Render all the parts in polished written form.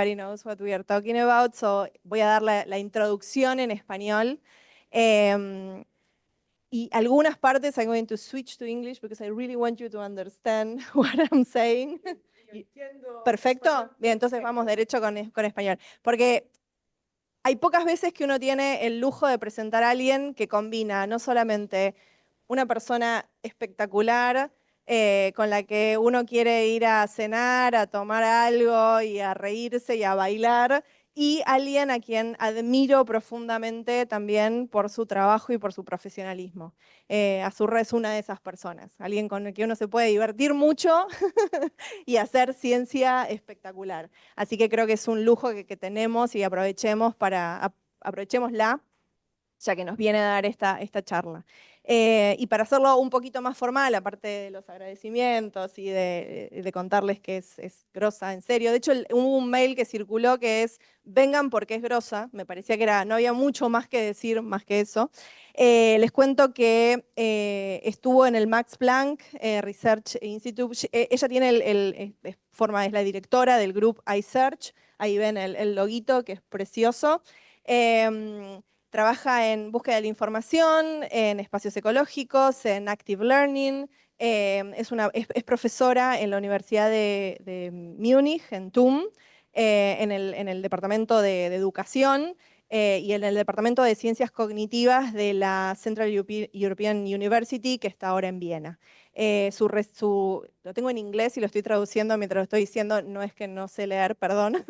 everybody knows what we are talking about, so voy a dar la introducción en español. Y algunas partes I'm going to switch to English because I really want you to understand what I'm saying. Perfecto. Bien, entonces vamos derecho con español. Porque hay pocas veces que uno tiene el lujo de presentar a alguien que combina no solamente una persona espectacular, con la que uno quiere ir a cenar, a tomar algo y a reírse y a bailar, y alguien a quien admiro profundamente también por su trabajo y por su profesionalismo. Azzurra es una de esas personas, alguien con el que uno se puede divertir mucho y hacer ciencia espectacular. Así que creo que es un lujo que tenemos y aprovechémosla, ya que nos viene a dar esta charla. Y para hacerlo un poquito más formal, aparte de los agradecimientos y de contarles que es grosa, en serio. De hecho, hubo un mail que circuló que es, vengan porque es grosa. Me parecía que no había mucho más que decir, más que eso. Les cuento que estuvo en el Max Planck Research Institute. Ella tiene es la directora del grupo iSearch. Ahí ven el loguito, que es precioso. Trabaja en búsqueda de la información, en espacios ecológicos, en active learning. Es profesora en la Universidad de Munich, en TUM, en el departamento de educación y en el departamento de ciencias cognitivas de la Central European University, que está ahora en Viena. Lo tengo en inglés y lo estoy traduciendo mientras lo estoy diciendo. No es que no sé leer, perdón,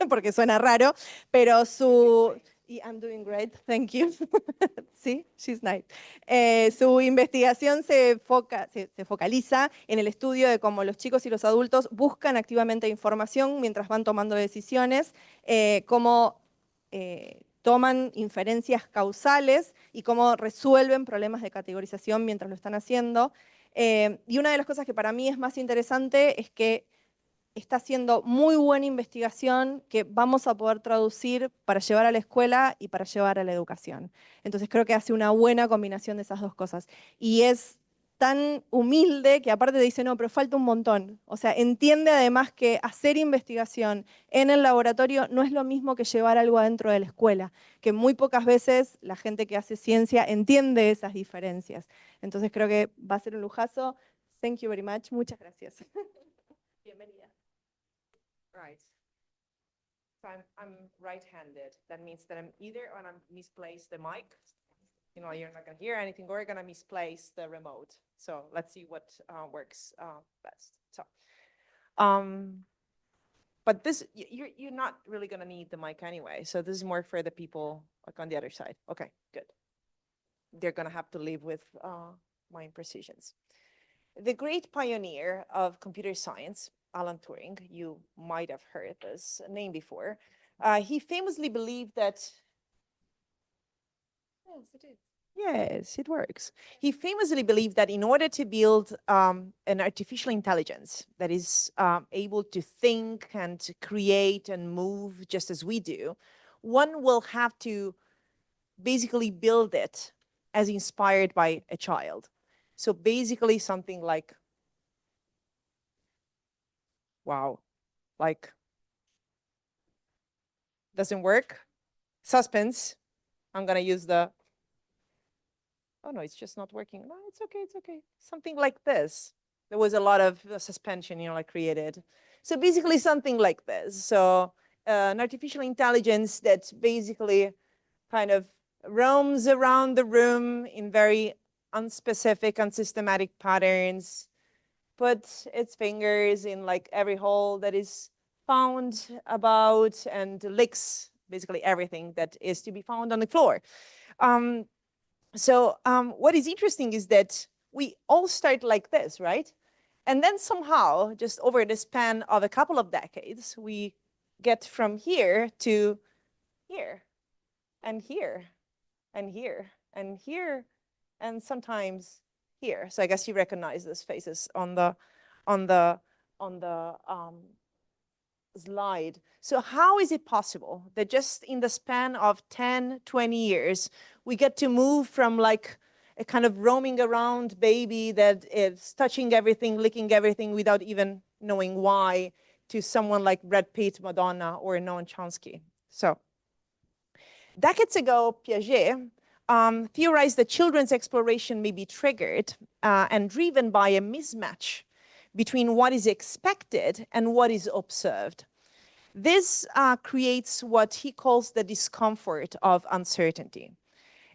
porque suena raro, pero I'm doing great, thank you. Sí, she's nice. Su investigación se focaliza en el estudio de cómo los chicos y los adultos buscan activamente información mientras van tomando decisiones, cómo toman inferencias causales y cómo resuelven problemas de categorización mientras lo están haciendo. Y una de las cosas que para mí es más interesante es que está haciendo muy buena investigación que vamos a poder traducir para llevar a la escuela y para llevar a la educación. Entonces creo que hace una buena combinación de esas dos cosas. Y es tan humilde que aparte dice, no, pero falta un montón. O sea, entiende además que hacer investigación en el laboratorio no es lo mismo que llevar algo adentro de la escuela, que muy pocas veces la gente que hace ciencia entiende esas diferencias. Entonces creo que va a ser un lujazo. Thank you very much. Muchas gracias. Bienvenida. Right. So I'm right-handed. That means that I'm either going to misplace the mic, you're not going to hear anything, or you're going to misplace the remote. So let's see what works best. So, but this, you're not really going to need the mic anyway. So this is more for the people like on the other side. Okay, good. They're going to have to live with my imprecisions. The great pioneer of computer science, Alan Turing, you might have heard this name before. He famously believed that, yes, it is. Yes, it works. He famously believed that in order to build an artificial intelligence that is able to think and to create and move just as we do, one will have to basically build it as inspired by a child. So basically something like, wow, like, doesn't work. Suspense. I'm gonna use the, oh no, it's just not working. No, it's okay, it's okay. Something like this. There was a lot of suspension, created. So basically something like this. So an artificial intelligence that basically kind of roams around the room in very unspecific, unsystematic patterns, puts its fingers in like every hole that is found about and licks basically everything that is to be found on the floor. What is interesting is that we all start like this, right? And then somehow, just over the span of a couple of decades, we get from here to here, and here, and here, and here, and sometimes here. So I guess you recognize these faces on the slide. So how is it possible that just in the span of 10, 20 years, we get to move from like a kind of roaming around baby that is touching everything, licking everything without even knowing why, to someone like Brad Pitt, Madonna, or Noam Chomsky. So decades ago, Piaget theorized that children's exploration may be triggered and driven by a mismatch between what is expected and what is observed. This creates what he calls the discomfort of uncertainty.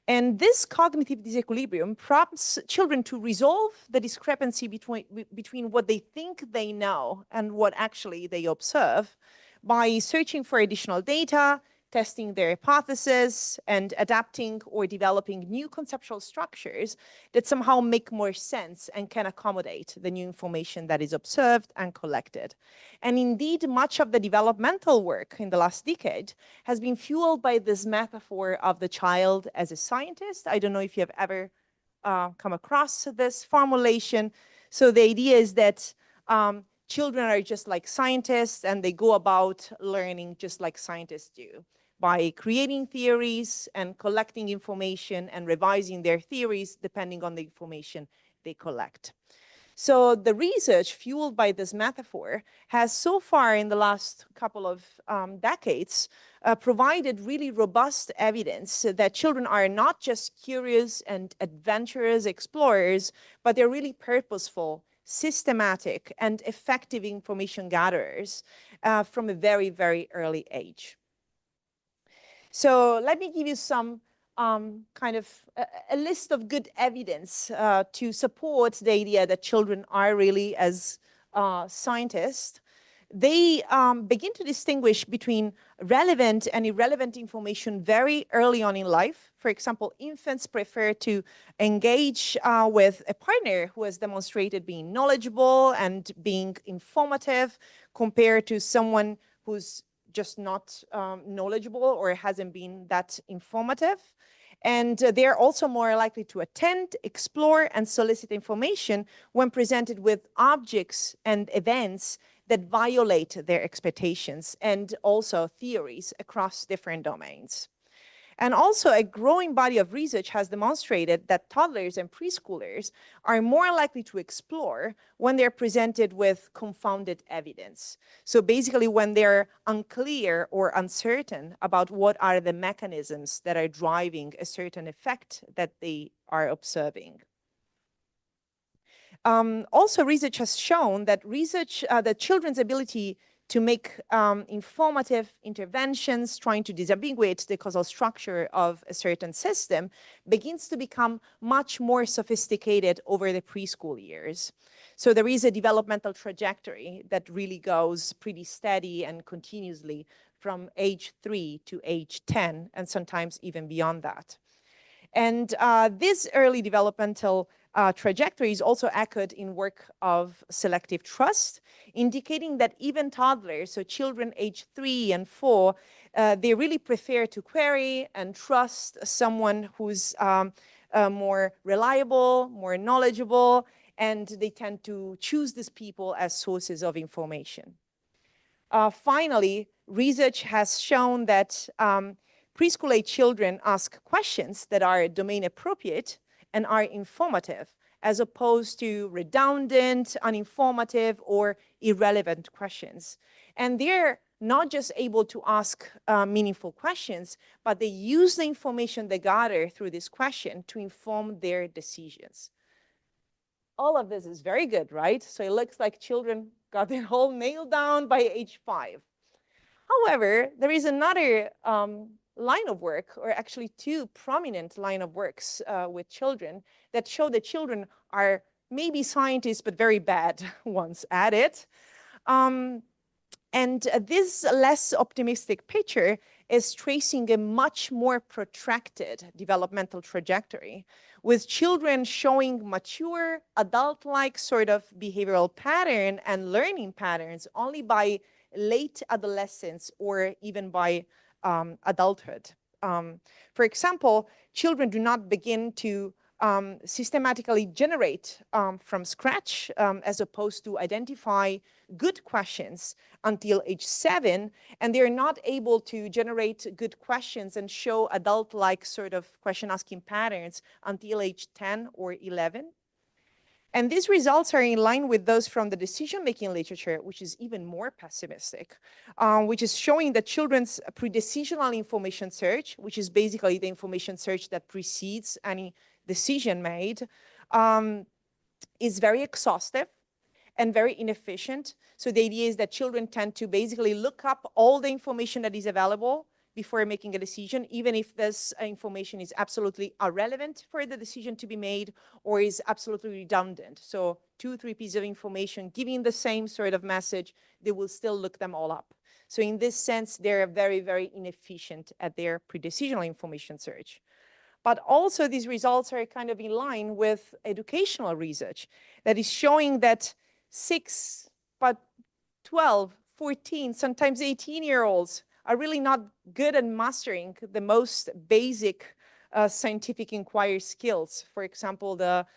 And this cognitive disequilibrium prompts children to resolve the discrepancy between what they think they know and what actually they observe by searching for additional data, testing their hypotheses, and adapting or developing new conceptual structures that somehow make more sense and can accommodate the new information that is observed and collected. And indeed, much of the developmental work in the last decade has been fueled by this metaphor of the child as a scientist. I don't know if you have ever come across this formulation. So the idea is that children are just like scientists, and they go about learning just like scientists do, by creating theories and collecting information and revising their theories depending on the information they collect. So the research fueled by this metaphor has so far in the last couple of decades provided really robust evidence that children are not just curious and adventurous explorers, but they're really purposeful, systematic, and effective information gatherers from a very, very early age. So let me give you some kind of a list of good evidence to support the idea that children are really as scientists. They begin to distinguish between relevant and irrelevant information very early on in life. For example, infants prefer to engage with a partner who has demonstrated being knowledgeable and being informative compared to someone who's just not knowledgeable or hasn't been that informative. And they're also more likely to attend, explore, and solicit information when presented with objects and events that violate their expectations, and also theories across different domains. And also, a growing body of research has demonstrated that toddlers and preschoolers are more likely to explore when they're presented with confounded evidence. So basically, when they're unclear or uncertain about what are the mechanisms that are driving a certain effect that they are observing. Also, research has shown that that children's ability to make informative interventions, trying to disambiguate the causal structure of a certain system, begins to become much more sophisticated over the preschool years. So there is a developmental trajectory that really goes pretty steady and continuously from age 3 to age 10, and sometimes even beyond that. And this early developmental trajectory is also echoed in work of selective trust, indicating that even toddlers, so children aged 3 and 4, they really prefer to query and trust someone who's more reliable, more knowledgeable, and they tend to choose these people as sources of information. Finally, research has shown that preschool-age children ask questions that are domain appropriate and are informative, as opposed to redundant, uninformative, or irrelevant questions. And they're not just able to ask meaningful questions, but they use the information they gather through this question to inform their decisions. All of this is very good, right? So it looks like children got their whole nailed down by age 5. However, there is another line of work, or actually 2 prominent line of works with children that show that children are maybe scientists, but very bad ones at it. And this less optimistic picture is tracing a much more protracted developmental trajectory, with children showing mature, adult-like sort of behavioral pattern and learning patterns only by late adolescence or even by adulthood. For example, children do not begin to systematically generate from scratch, as opposed to identify good questions until age 7, and they're not able to generate good questions and show adult-like sort of question-asking patterns until age 10 or 11. And these results are in line with those from the decision-making literature, which is even more pessimistic, which is showing that children's pre-decisional information search, which is basically the information search that precedes any decision made, is very exhaustive and very inefficient. So the idea is that children tend to basically look up all the information that is available before making a decision, even if this information is absolutely irrelevant for the decision to be made or is absolutely redundant. So 2 or 3 pieces of information giving the same sort of message, they will still look them all up. So in this sense, they're very, very inefficient at their pre-decisional information search. But also these results are kind of in line with educational research that is showing that 6, but 12, 14, sometimes 18-year-olds are really not good at mastering the most basic scientific inquiry skills. For example, the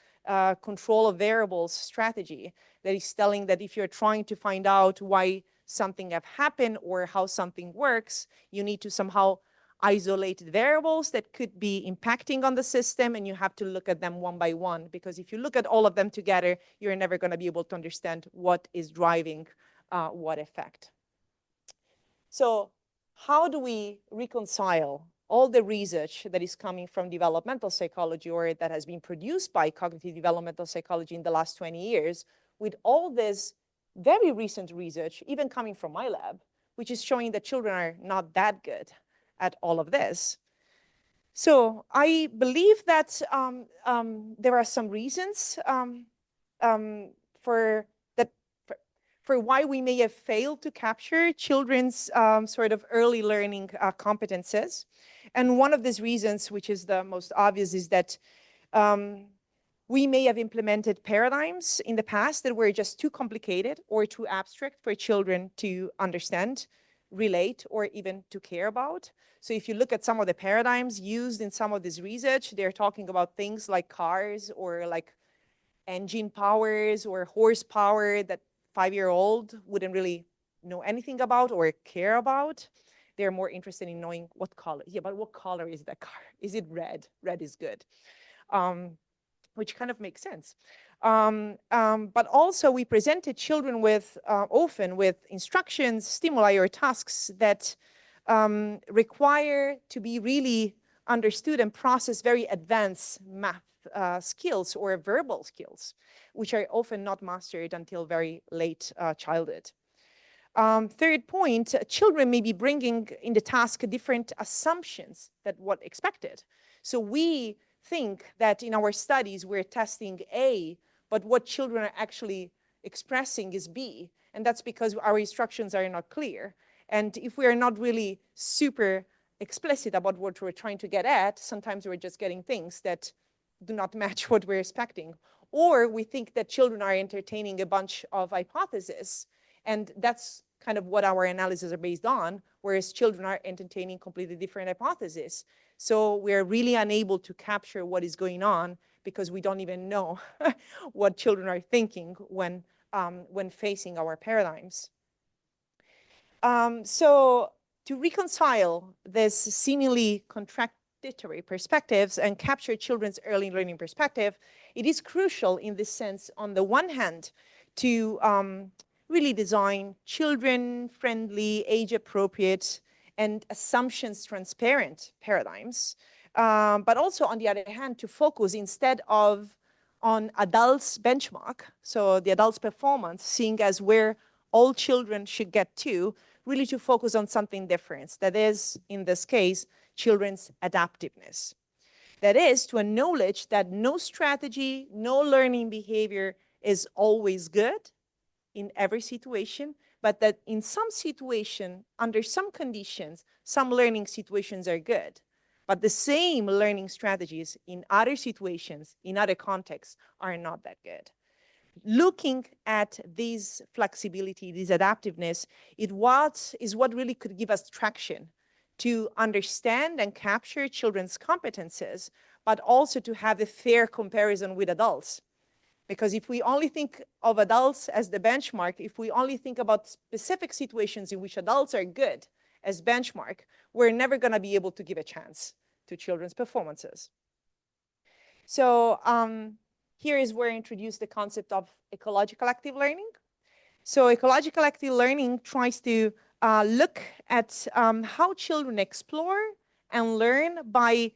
control of variables strategy that is telling that if you're trying to find out why something have happened or how something works, you need to somehow isolate variables that could be impacting on the system, and you have to look at them one by one, because if you look at all of them together, you're never going to be able to understand what is driving what effect. So how do we reconcile all the research that is coming from developmental psychology or that has been produced by cognitive developmental psychology in the last 20 years with all this very recent research, even coming from my lab, which is showing that children are not that good at all of this? So I believe that there are some reasons for why we may have failed to capture children's sort of early learning competences. And one of these reasons, which is the most obvious, is that we may have implemented paradigms in the past that were just too complicated or too abstract for children to understand, relate, or even to care about. So if you look at some of the paradigms used in some of this research, they're talking about things like cars or like engine powers or horsepower that 5-year-old wouldn't really know anything about or care about. They're more interested in knowing what color. Yeah, but what color is that car? Is it red? Red is good, which kind of makes sense. But also we presented children with, often with instructions, stimuli, or tasks that require to be really understood and process very advanced math skills or verbal skills, which are often not mastered until very late childhood. Third point, children may be bringing in the task different assumptions than what expected. So we think that in our studies we're testing A, but what children are actually expressing is B. And that's because our instructions are not clear. And if we are not really super explicit about what we're trying to get at, sometimes we're just getting things that do not match what we're expecting. Or we think that children are entertaining a bunch of hypotheses, and that's kind of what our analyses are based on, whereas children are entertaining completely different hypotheses. So we're really unable to capture what is going on because we don't even know what children are thinking when facing our paradigms. So to reconcile this seemingly contradictory perspectives and capture children's early learning perspective, it is crucial in this sense, on the one hand, to really design children-friendly, age-appropriate, and assumptions-transparent paradigms, but also, on the other hand, to focus instead of on adults' benchmark, so the adults' performance, seeing as where all children should get to, really to focus on something different. That is, in this case, children's adaptiveness. That is, to acknowledge that no strategy, no learning behavior is always good in every situation, but that in some situation, under some conditions, some learning situations are good. But the same learning strategies in other situations, in other contexts, are not that good. Looking at this flexibility, this adaptiveness, is what really could give us traction to understand and capture children's competences, but also to have a fair comparison with adults. Because if we only think of adults as the benchmark, if we only think about specific situations in which adults are good as benchmark, we're never going to be able to give a chance to children's performances. So Here is where I introduce the concept of ecological active learning. So ecological active learning tries to look at how children explore and learn by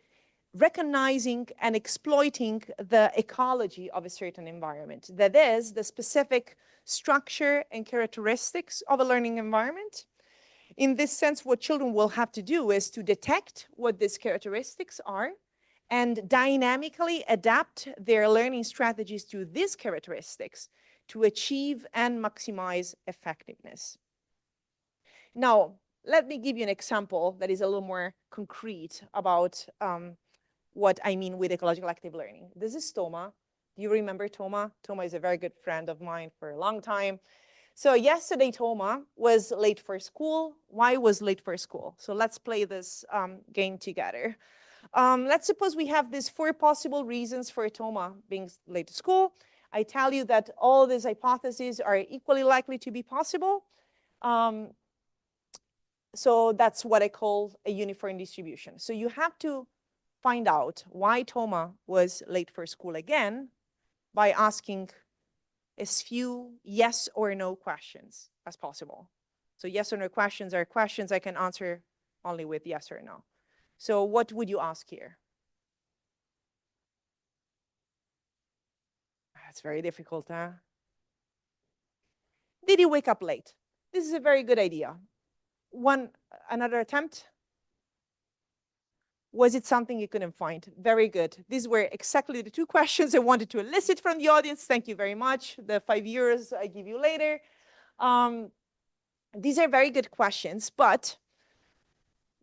recognizing and exploiting the ecology of a certain environment. That is, the specific structure and characteristics of a learning environment. In this sense, what children will have to do is to detect what these characteristics are and dynamically adapt their learning strategies to these characteristics to achieve and maximize effectiveness. Now, let me give you an example that is a little more concrete about what I mean with ecological active learning. This is Toma. Do you remember Toma? Toma is a very good friend of mine for a long time. So yesterday, Toma was late for school. Why was late for school? So let's play this game together. Let's suppose we have these 4 possible reasons for Toma being late to school. I tell you that all these hypotheses are equally likely to be possible. So that's what I call a uniform distribution. So you have to find out why Toma was late for school again by asking as few yes or no questions as possible. So yes or no questions are questions I can answer only with yes or no. So what would you ask here? That's very difficult, huh? Did you wake up late? This is a very good idea. Another attempt? Was it something you couldn't find? Very good. These were exactly the 2 questions I wanted to elicit from the audience. Thank you very much. The 5 years I give you later. These are very good questions, but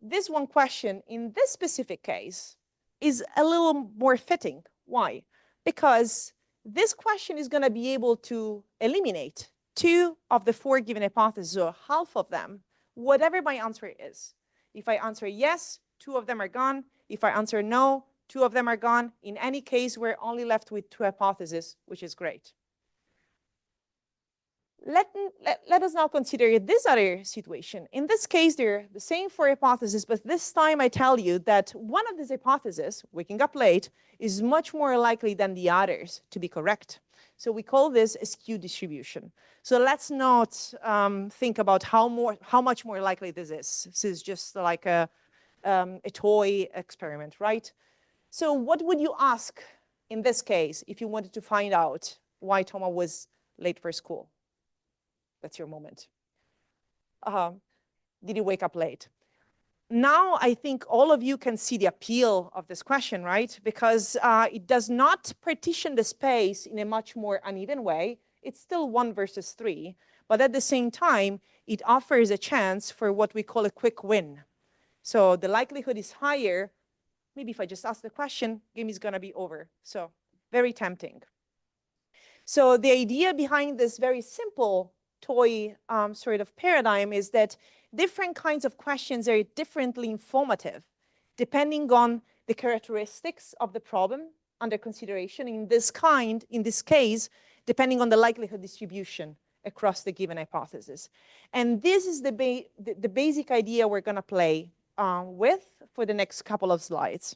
this one question in this specific case is a little more fitting. Why? Because this question is going to be able to eliminate 2 of the 4 given hypotheses, or half of them, whatever my answer is. If I answer yes, 2 of them are gone. If I answer no, 2 of them are gone. In any case, we're only left with 2 hypotheses, which is great. Let us now consider this other situation. In this case, they're the same 4 hypotheses, but this time I tell you that one of these hypotheses, waking up late, is much more likely than the others to be correct. So we call this a skew distribution. So let's not think about how much more likely this is. This is just like a toy experiment, right? So what would you ask in this case if you wanted to find out why Toma was late for school? That's your moment. Did you wake up late? Now I think all of you can see the appeal of this question, right? Because it does not partition the space in a much more uneven way. It's still 1 versus 3, but at the same time, it offers a chance for what we call a quick win. So the likelihood is higher. Maybe if I just ask the question, game is gonna be over. So very tempting. So the idea behind this very simple toy sort of paradigm is that different kinds of questions are differently informative, depending on the characteristics of the problem under consideration. In this case, depending on the likelihood distribution across the given hypothesis. And this is the basic idea we're gonna play with for the next couple of slides.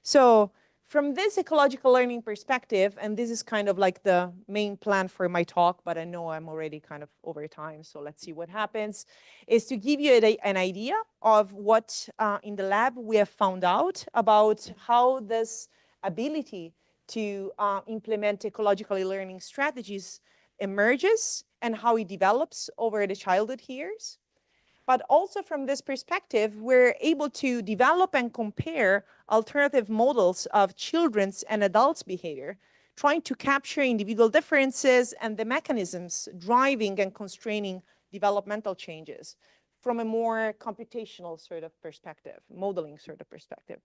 So from this ecological learning perspective, and this is kind of like the main plan for my talk, but I know I'm already kind of over time, so let's see what happens, is to give you an idea of what in the lab we have found out about how this ability to implement ecologically learning strategies emerges and how it develops over the childhood years. But also from this perspective, we're able to develop and compare alternative models of children's and adults' behavior, trying to capture individual differences and the mechanisms driving and constraining developmental changes from a more computational sort of perspective, modeling sort of perspective.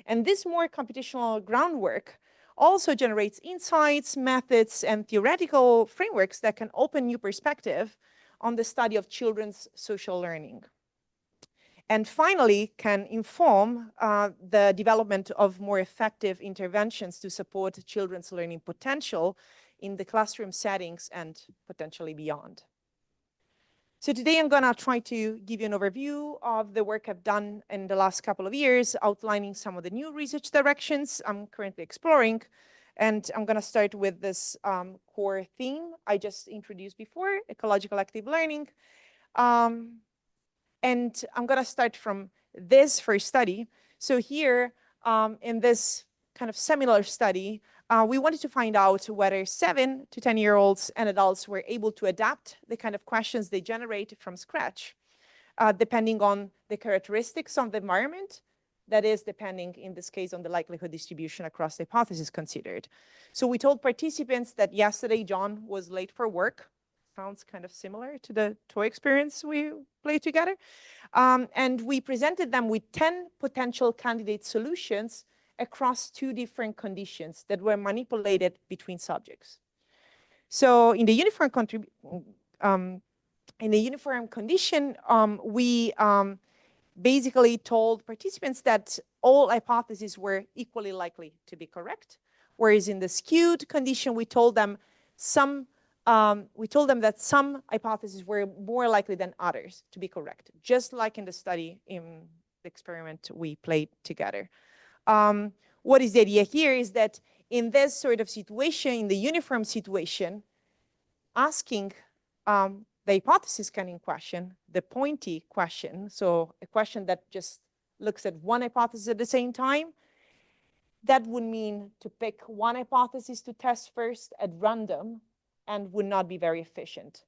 And this more computational groundwork also generates insights, methods, and theoretical frameworks that can open new perspective on the study of children's social learning. And finally, can inform the development of more effective interventions to support children's learning potential in the classroom settings and potentially beyond. So today I'm gonna try to give you an overview of the work I've done in the last couple of years, outlining some of the new research directions I'm currently exploring, And I'm going to start with this core theme I just introduced before, ecological active learning. And I'm going to start from this first study. So here, in this kind of similar study, we wanted to find out whether 7 to 10-year-olds and adults were able to adapt the kind of questions they generate from scratch, depending on the characteristics of the environment. That is, depending, in this case, on the likelihood distribution across the hypotheses considered. So we told participants that yesterday John was late for work. Sounds kind of similar to the toy experience we played together. And we presented them with 10 potential candidate solutions across 2 different conditions that were manipulated between subjects. So in the uniform condition, we basically told participants that all hypotheses were equally likely to be correct, whereas in the skewed condition, we told them that some hypotheses were more likely than others to be correct, just like in the study in the experiment we played together. What is the idea here is that in this sort of situation, in the uniform situation, asking the hypothesis scanning question, the pointy question, so a question that just looks at one hypothesis at the same time, that would mean to pick one hypothesis to test first at random and would not be very efficient.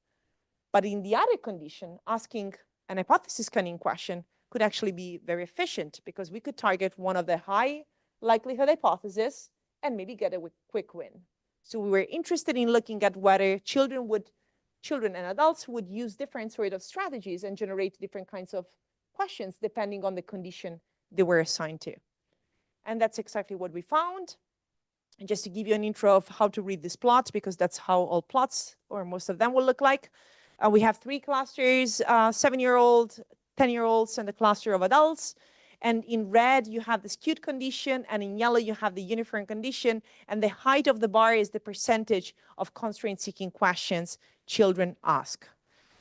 But in the other condition, asking an hypothesis scanning question could actually be very efficient because we could target one of the high likelihood hypotheses and maybe get a quick win. So we were interested in looking at whether children and adults would use different sort of strategies and generate different kinds of questions depending on the condition they were assigned to. And that's exactly what we found. And just to give you an intro of how to read this plot, because that's how all plots, or most of them, will look like. We have 3 clusters, 7-year-old, 10-year-olds, and a cluster of adults. And in red, you have the skewed condition, and in yellow, you have the uniform condition. And the height of the bar is the percentage of constraint-seeking questions children ask.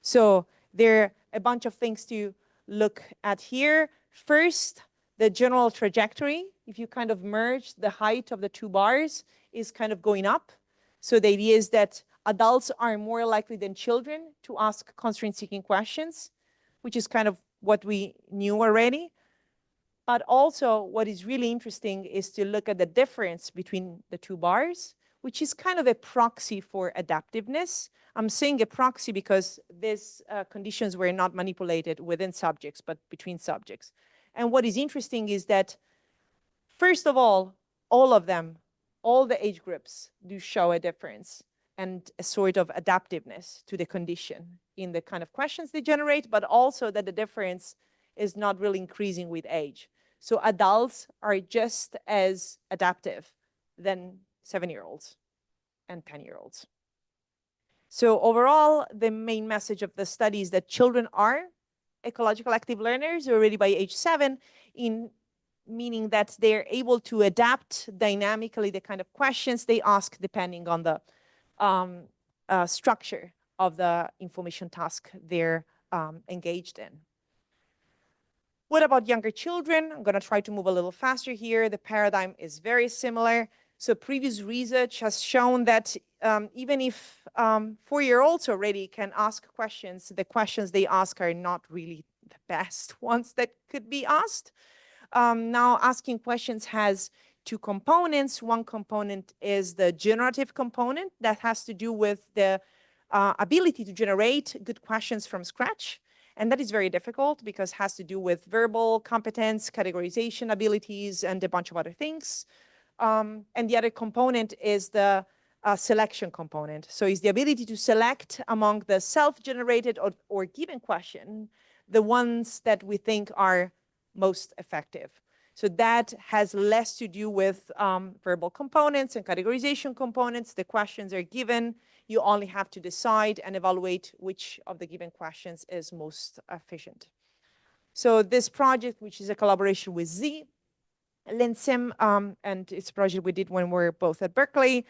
So there are a bunch of things to look at here. First, the general trajectory, if you kind of merge the height of the 2 bars, is kind of going up. So the idea is that adults are more likely than children to ask constraint-seeking questions, which is kind of what we knew already. But also what is really interesting is to look at the difference between the 2 bars, which is kind of a proxy for adaptiveness. I'm saying a proxy because these conditions were not manipulated within subjects, but between subjects. And what is interesting is that, first of all of them, all the age groups do show a difference and a sort of adaptiveness to the condition in the kind of questions they generate, but also that the difference is not really increasing with age. So adults are just as adaptive than 7-year-olds and 10-year-olds. So overall, the main message of the study is that children are ecological active learners already by age 7, meaning that they're able to adapt dynamically the kind of questions they ask depending on the structure of the information task they're engaged in. What about younger children? I'm going to try to move a little faster here. The paradigm is very similar. So previous research has shown that even if 4-year-olds already can ask questions, the questions they ask are not really the best ones that could be asked. Now, asking questions has 2 components. One component is the generative component that has to do with the ability to generate good questions from scratch. And that is very difficult because it has to do with verbal competence, categorization abilities, and a bunch of other things. And the other component is the selection component. So it's the ability to select among the self-generated or given question, the ones that we think are most effective. So that has less to do with verbal components and categorization components. The questions are given. You only have to decide and evaluate which of the given questions is most efficient. So this project, which is a collaboration with Linsim, and it's a project we did when we were both at Berkeley,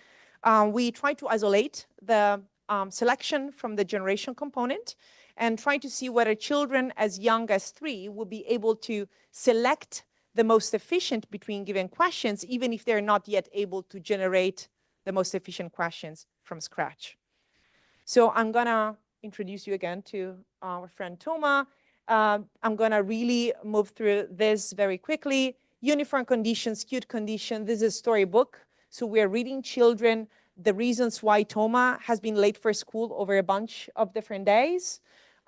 we tried to isolate the selection from the generation component and try to see whether children as young as 3 would be able to select the most efficient between given questions, even if they're not yet able to generate the most efficient questions from scratch. So I'm gonna introduce you again to our friend Toma. I'm gonna really move through this very quickly. Uniform condition, skewed condition, this is a storybook. So we're reading children the reasons why Toma has been late for school over a bunch of different days.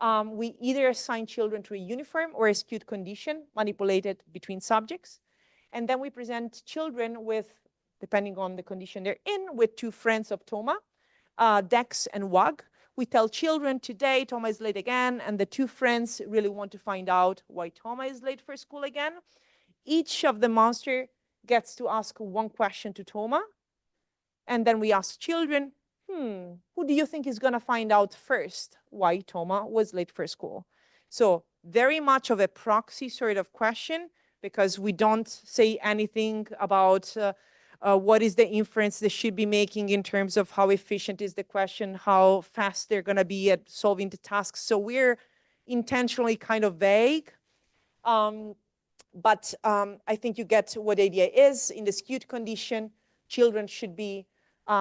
We either assign children to a uniform or a skewed condition manipulated between subjects. And then we present children with, depending on the condition they're in, with two friends of Toma, Dex and Wag. We tell children today Toma is late again, and the two friends really want to find out why Toma is late for school again. Each of the monster gets to ask one question to Toma, and then we ask children, who do you think is going to find out first why Toma was late for school? So very much of a proxy sort of question, because we don't say anything about what is the inference they should be making in terms of how efficient is the question, how fast they're going to be at solving the tasks. So we're intentionally kind of vague. But I think you get what the idea is. In the skewed condition, children should be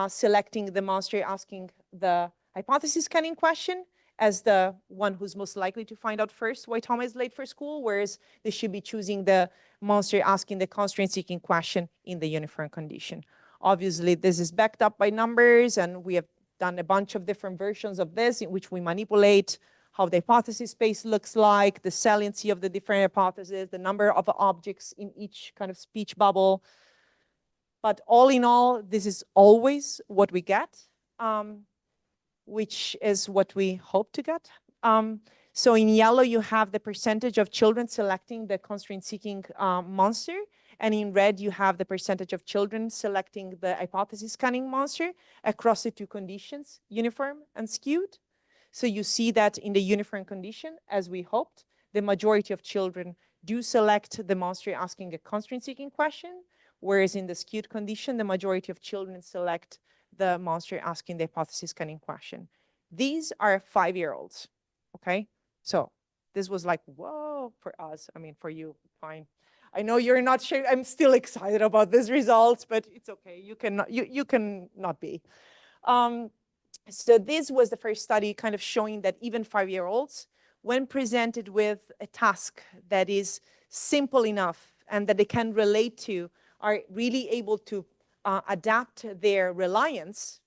selecting the monster asking the hypothesis scanning question as the one who's most likely to find out first why Toma is late for school, whereas they should be choosing the monster asking the constraint seeking question in the uniform condition. Obviously, this is backed up by numbers, and we have done a bunch of different versions of this in which we manipulate how the hypothesis space looks like, the saliency of the different hypotheses, the number of objects in each kind of speech bubble. But all in all, this is always what we get, which is what we hope to get. So in yellow, you have the percentage of children selecting the constraint-seeking monster. And in red, you have the percentage of children selecting the hypothesis scanning monster across the two conditions, uniform and skewed. So you see that in the uniform condition, as we hoped, the majority of children do select the monster asking a constraint-seeking question, whereas in the skewed condition, the majority of children select the monster asking the hypothesis scanning question. These are 5-year-olds, okay? So this was like, whoa, for us. I mean, for you, fine. I know you're not sure. I'm still excited about these results, but it's okay. You can not be. So this was the first study kind of showing that even 5-year-olds, when presented with a task that is simple enough and that they can relate to, are really able to adapt their reliance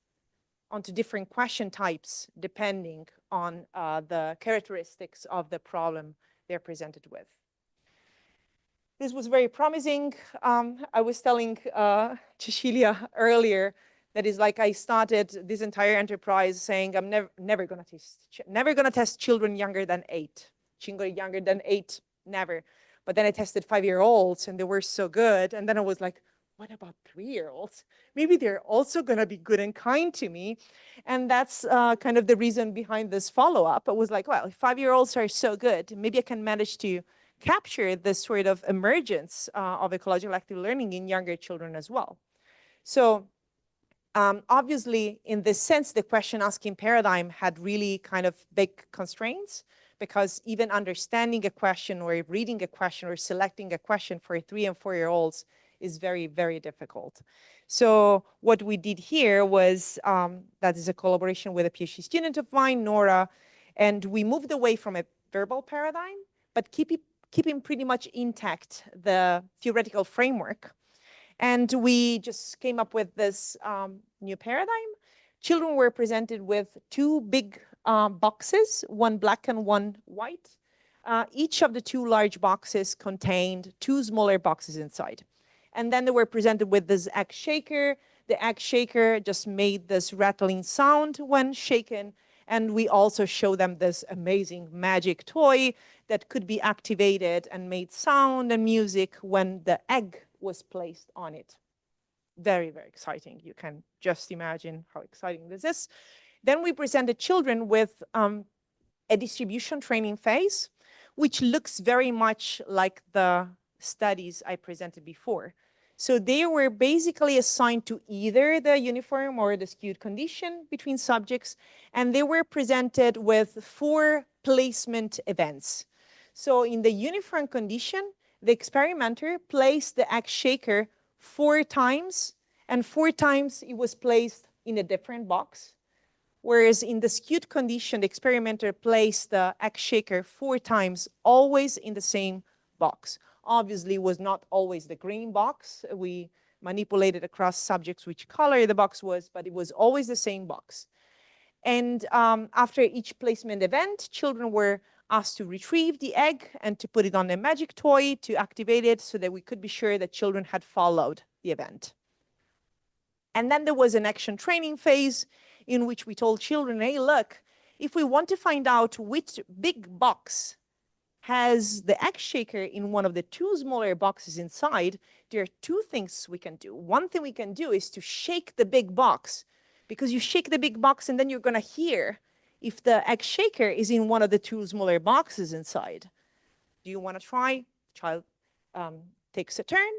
onto different question types depending on the characteristics of the problem they're presented with. This was very promising. I was telling Cecilia earlier that is like I started this entire enterprise saying I'm never gonna test children younger than 8. Children younger than 8, never. But then I tested 5-year-olds and they were so good. And then I was like, what about 3-year-olds? Maybe they're also gonna be good and kind to me. And that's kind of the reason behind this follow-up. I was like, well, if 5-year-olds are so good, maybe I can manage to capture this sort of emergence of ecological active learning in younger children as well. So obviously, in this sense, the question asking paradigm had really kind of big constraints, because even understanding a question or reading a question or selecting a question for 3- and 4-year-olds is very, very difficult. So what we did here was, that is a collaboration with a PhD student of mine, Nora, and we moved away from a verbal paradigm, but keeping pretty much intact the theoretical framework. And we just came up with this new paradigm. Children were presented with 2 big boxes, one black and one white. Each of the 2 large boxes contained 2 smaller boxes inside. And then they were presented with this egg shaker. The egg shaker just made this rattling sound when shaken. And we also show them this amazing magic toy that could be activated and made sound and music when the egg was placed on it. Very, very exciting. You can just imagine how exciting this is. Then we presented children with a distribution training phase, which looks very much like the studies I presented before. So they were basically assigned to either the uniform or the skewed condition between subjects, and they were presented with 4 placement events. So in the uniform condition, the experimenter placed the egg shaker 4 times, and 4 times it was placed in a different box. Whereas in the skewed condition, the experimenter placed the egg shaker 4 times, always in the same box. Obviously, it was not always the green box. We manipulated across subjects which color the box was, but it was always the same box. And after each placement event, children were asked to retrieve the egg and to put it on a magic toy to activate it so that we could be sure that children had followed the event. And then there was an action training phase in which we told children, hey, look, if we want to find out which big box has the egg shaker in one of the 2 smaller boxes inside, there are 2 things we can do. One thing we can do is to shake the big box, because you shake the big box and then you're going to hear if the egg shaker is in one of the 2 smaller boxes inside. Do you want to try? Child takes a turn.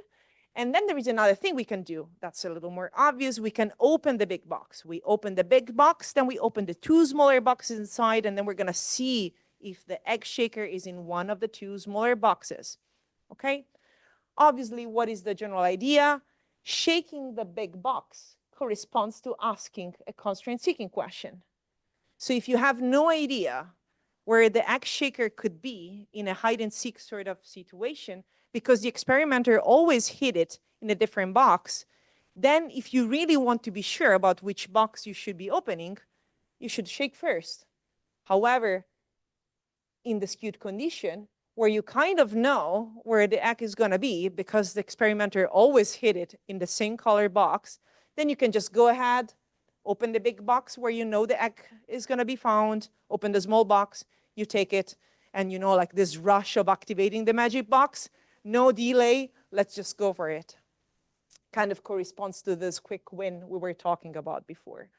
And then there is another thing we can do that's a little more obvious. We can open the big box. We open the big box, then we open the 2 smaller boxes inside, and then we're going to see if the egg shaker is in one of the 2 smaller boxes. Okay? Obviously, what is the general idea? Shaking the big box corresponds to asking a constraint-seeking question. So if you have no idea where the egg shaker could be in a hide-and-seek sort of situation, because the experimenter always hid it in a different box, then if you really want to be sure about which box you should be opening, you should shake first. However, in the skewed condition, where you kind of know where the egg is going to be because the experimenter always hid it in the same color box, then you can just go ahead, open the big box where you know the egg is going to be found, open the small box, you take it, and you know, like this rush of activating the magic box, no delay, let's just go for it. Kind of corresponds to this quick win we were talking about before.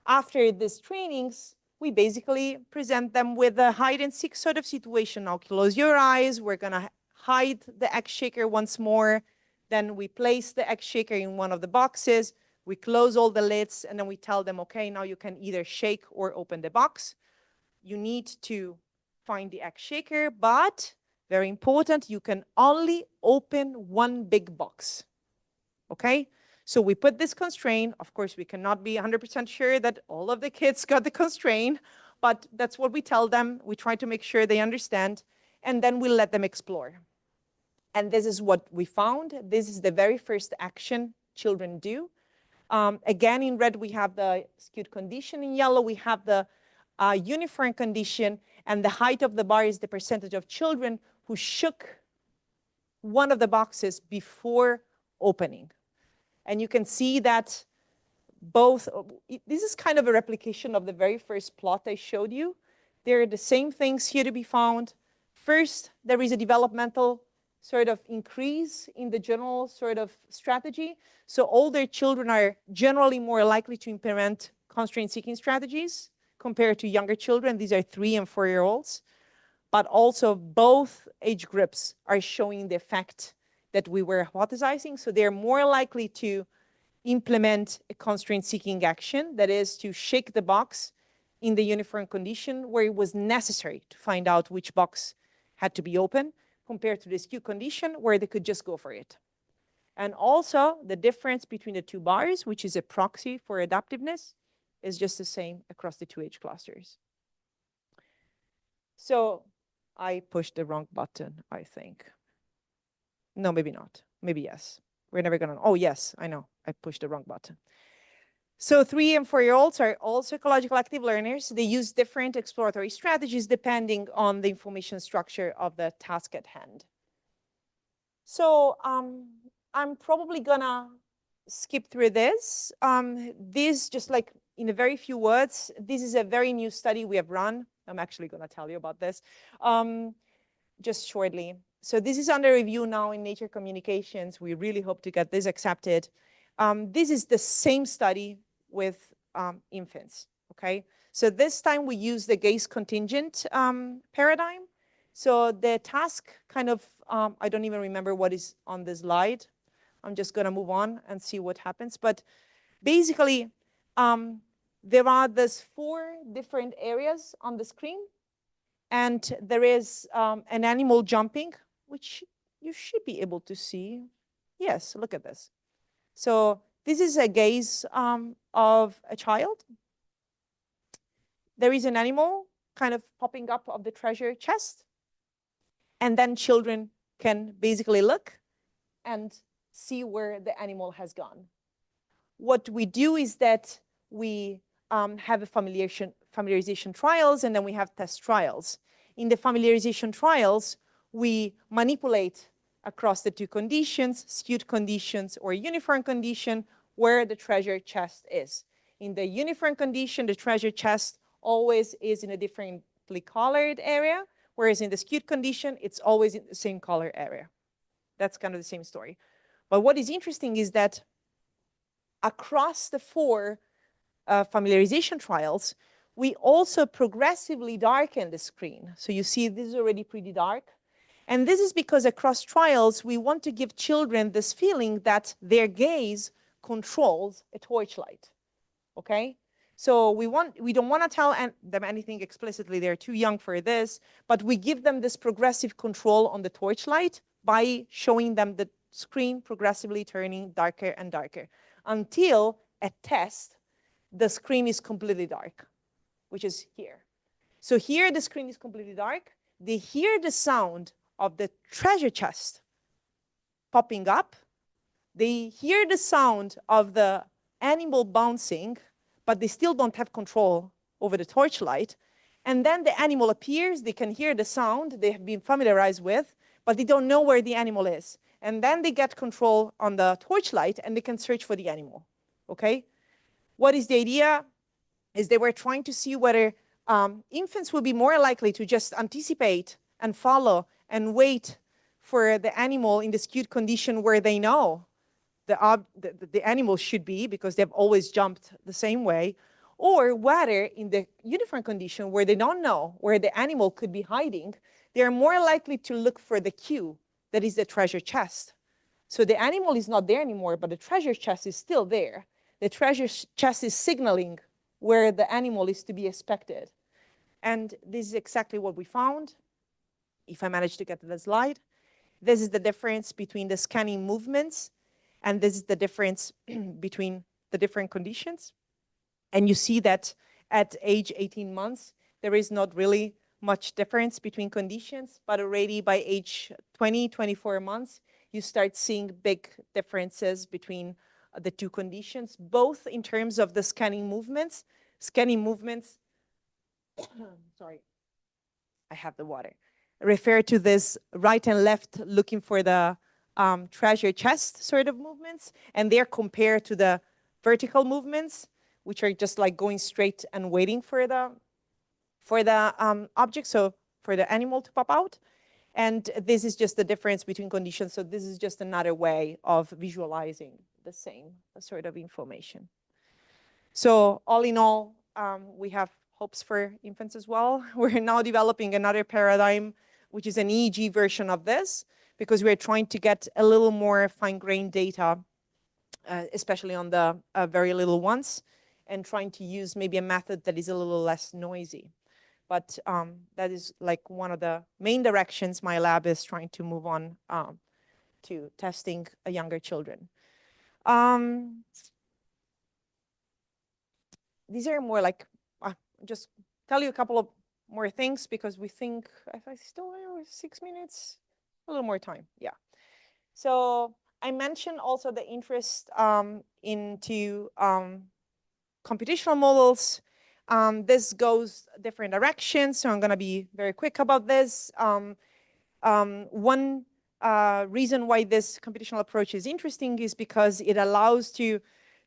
After these trainings, we basically present them with a hide-and-seek sort of situation. Now close your eyes, we're gonna hide the egg shaker once more, then we place the egg shaker in one of the boxes, we close all the lids, and then we tell them, okay, now you can either shake or open the box. You need to find the egg shaker, but very important, you can only open one big box, okay? So we put this constraint. Of course, we cannot be 100% sure that all of the kids got the constraint, but that's what we tell them. We try to make sure they understand, and then we let them explore. And this is what we found. This is the very first action children do. Again, in red, we have the skewed condition. In yellow, we have the uniform condition, and the height of the bar is the percentage of children who shook one of the boxes before opening. And you can see that both, this is kind of a replication of the very first plot I showed you. There are the same things here to be found. First, there is a developmental sort of increase in the general sort of strategy. So older children are generally more likely to implement constraint-seeking strategies compared to younger children. These are 3- and 4-year-olds. But also both age groups are showing the effect that we were hypothesizing. So they're more likely to implement a constraint-seeking action, that is to shake the box in the uniform condition where it was necessary to find out which box had to be open, compared to the skewed condition where they could just go for it. And also the difference between the 2 bars, which is a proxy for adaptiveness, is just the same across the 2 age clusters. So I pushed the wrong button, I think. No, maybe not. Maybe yes. We're never gonna, oh yes, I know, I pushed the wrong button. So 3- and 4-year-olds are also ecological active learners. They use different exploratory strategies depending on the information structure of the task at hand. So I'm probably gonna skip through this. This, just like in a very few words, this is a very new study we have run. I'm actually gonna tell you about this just shortly. So this is under review now in Nature Communications. We really hope to get this accepted. This is the same study with infants, okay? So this time we use the gaze contingent paradigm. So the task kind of, I don't even remember what is on the slide. I'm just gonna move on and see what happens. But basically, there are these 4 different areas on the screen. And there is an animal jumping, which you should be able to see. Yes, look at this. So this is a gaze of a child. There is an animal kind of popping up of the treasure chest. And then children can basically look and see where the animal has gone. What we do is that we have a familiarization trials, and then we have test trials. In the familiarization trials, we manipulate across the two conditions, skewed conditions or uniform condition, where the treasure chest is. In the uniform condition, the treasure chest always is in a differently colored area, whereas in the skewed condition, it's always in the same color area. That's kind of the same story. But what is interesting is that across the four familiarization trials, we also progressively darken the screen. So you see this is already pretty dark. And this is because across trials, we want to give children this feeling that their gaze controls a torchlight, okay? So we don't want to tell them anything explicitly, they're too young for this, but we give them this progressive control on the torchlight by showing them the screen progressively turning darker and darker until at test, the screen is completely dark, which is here. So here the screen is completely dark. They hear the sound of the treasure chest popping up. They hear the sound of the animal bouncing, but they still don't have control over the torchlight. And then the animal appears, they can hear the sound they have been familiarized with, but they don't know where the animal is. And then they get control on the torchlight and they can search for the animal, okay? What is the idea? Is they were trying to see whether infants will be more likely to just anticipate and follow and wait for the animal in the skewed condition where they know the animal should be because they've always jumped the same way, or whether in the uniform condition where they don't know where the animal could be hiding, they're more likely to look for the cue that is the treasure chest. So the animal is not there anymore, but the treasure chest is still there. The treasure chest is signaling where the animal is to be expected. And this is exactly what we found. If I manage to get to the slide, this is the difference between the scanning movements, and this is the difference between the different conditions. And you see that at age 18 months, there is not really much difference between conditions, but already by age 20, 24 months, you start seeing big differences between the two conditions, both in terms of the scanning movements. Scanning movements, sorry, I have the water, refer to this right and left looking for the treasure chest sort of movements, and they're compared to the vertical movements, which are just like going straight and waiting for the object, so for the animal to pop out. And this is just the difference between conditions. So this is just another way of visualizing the same sort of information. So all in all, we have hopes for infants as well. We're now developing another paradigm, which is an EEG version of this, because we're trying to get a little more fine-grained data, especially on the very little ones, and trying to use maybe a method that is a little less noisy. But that is like one of the main directions my lab is trying to move on to testing younger children. These are more like, just tell you a couple of more things because we think, if I still have 6 minutes, a little more time, yeah. So I mentioned also the interest into computational models. This goes different directions, so I'm going to be very quick about this. One reason why this computational approach is interesting is because it allows to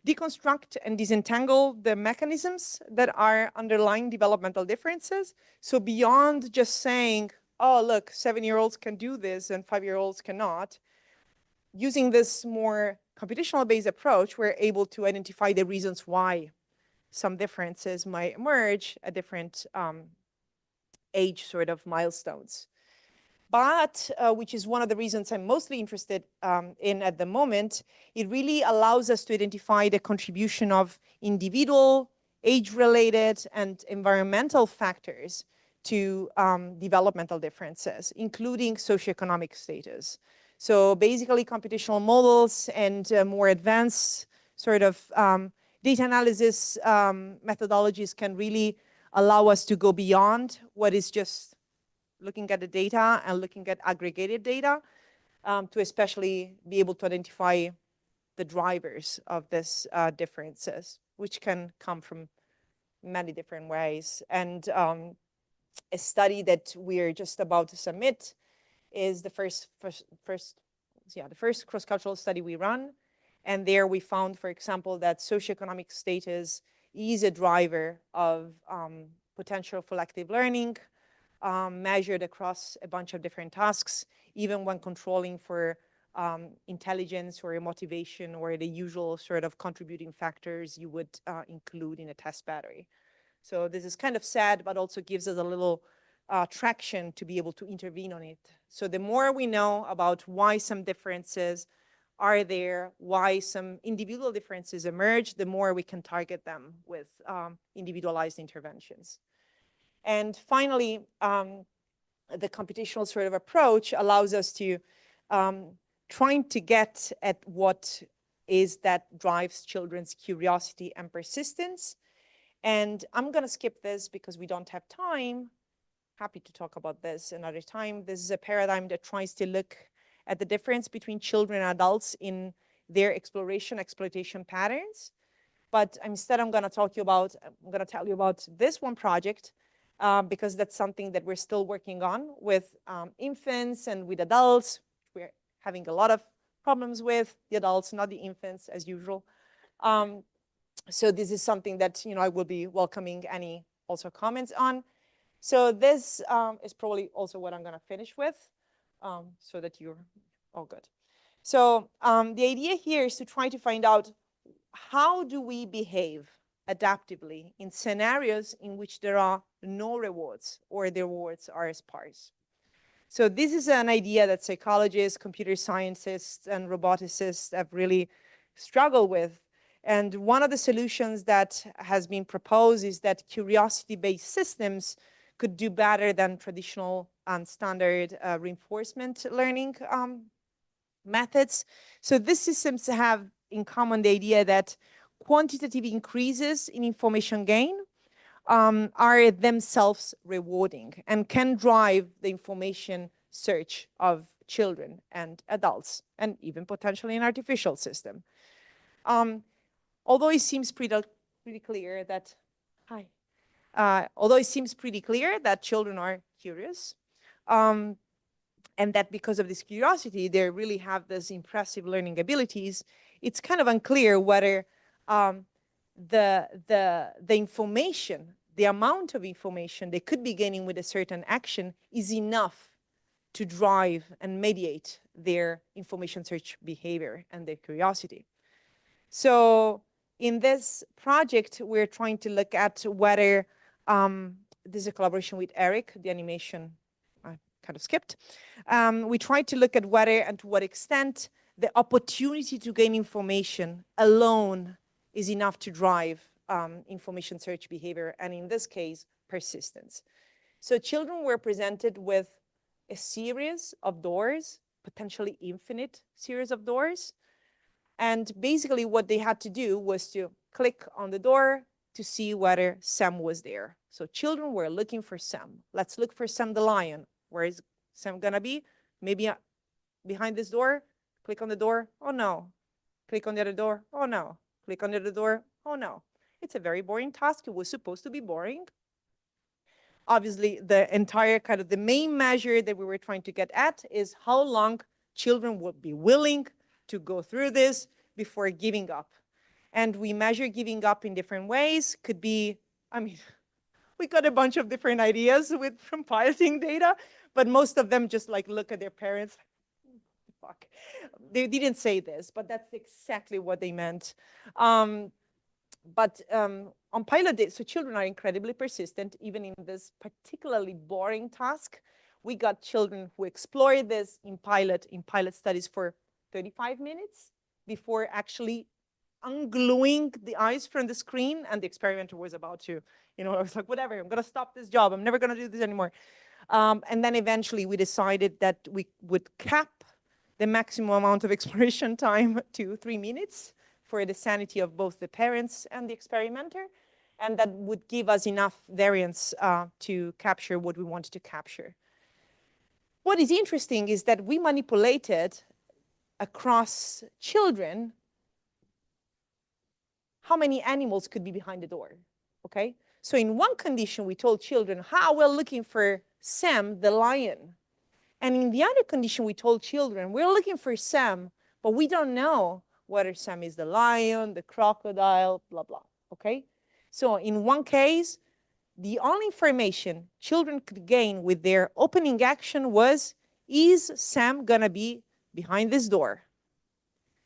deconstruct and disentangle the mechanisms that are underlying developmental differences. So beyond just saying, oh, look, 7-year-olds can do this and 5-year-olds cannot, using this more computational-based approach, we're able to identify the reasons why some differences might emerge at different age sort of milestones. But, which is one of the reasons I'm mostly interested in at the moment, it really allows us to identify the contribution of individual, age-related, and environmental factors to developmental differences, including socioeconomic status. So basically computational models and more advanced sort of data analysis methodologies can really allow us to go beyond what is just looking at the data and looking at aggregated data to especially be able to identify the drivers of these differences, which can come from many different ways. And a study that we're just about to submit is the first cross-cultural study we run. And there we found, for example, that socioeconomic status is a driver of potential for active learning, measured across a bunch of different tasks, even when controlling for intelligence or motivation or the usual sort of contributing factors you would include in a test battery. So this is kind of sad, but also gives us a little traction to be able to intervene on it. So the more we know about why some differences are there, why some individual differences emerge, the more we can target them with individualized interventions. And finally, the computational sort of approach allows us to trying to get at what is that drives children's curiosity and persistence. And I'm going to skip this because we don't have time. Happy to talk about this another time. This is a paradigm that tries to look at the difference between children and adults in their exploitation patterns. But instead, I'm going to tell you about this one project because that's something that we're still working on with infants and with adults. We're having a lot of problems with the adults, not the infants, as usual. So this is something that I will be welcoming any also comments on. So this is probably also what I'm going to finish with, so that you're all good. So the idea here is to try to find out how do we behave adaptively in scenarios in which there are no rewards or the rewards are sparse. So this is an idea that psychologists, computer scientists, and roboticists have really struggled with. And one of the solutions that has been proposed is that curiosity-based systems could do better than traditional and standard reinforcement learning methods. So these systems have in common the idea that quantitative increases in information gain are themselves rewarding and can drive the information search of children and adults, and even potentially an artificial system. Although it seems pretty clear that, although it seems pretty clear that children are curious, and that because of this curiosity, they really have these impressive learning abilities, it's kind of unclear whether the information, the amount of information they could be gaining with a certain action is enough to drive and mediate their information search behavior and their curiosity. So in this project, we're trying to look at whether, this is a collaboration with Eric, the animation I kind of skipped. We tried to look at whether and to what extent the opportunity to gain information alone is enough to drive information search behavior, and in this case, persistence. So children were presented with a series of doors, potentially infinite series of doors. And basically what they had to do was to click on the door to see whether Sam was there. So children were looking for Sam. Let's look for Sam the lion. Where is Sam gonna be? Maybe behind this door. Click on the door. Oh no. Click on the other door. Oh no. Click on the other door. Oh no. It's a very boring task. It was supposed to be boring. Obviously, the entire kind of the main measure that we were trying to get at is how long children would be willing to go through this before giving up. And we measure giving up in different ways. Could be, we got a bunch of different ideas from piloting data, but most of them just like look at their parents. Fuck. They didn't say this, but that's exactly what they meant. But on pilot data, so children are incredibly persistent, even in this particularly boring task. We got children who explored this in pilot studies for 35 minutes before actually ungluing the eyes from the screen, and the experimenter was about to, I was like, whatever, I'm gonna stop this job. I'm never gonna do this anymore. And then eventually we decided that we would cap the maximum amount of exploration time to 3 minutes for the sanity of both the parents and the experimenter. And that would give us enough variance to capture what we wanted to capture. What is interesting is that we manipulated across children how many animals could be behind the door, okay? So in one condition, we told children, we're looking for Sam, the lion. And in the other condition, we told children, we're looking for Sam, but we don't know whether Sam is the lion, the crocodile, blah, blah, okay? So in one case, the only information children could gain with their opening action was, is Sam gonna be behind this door?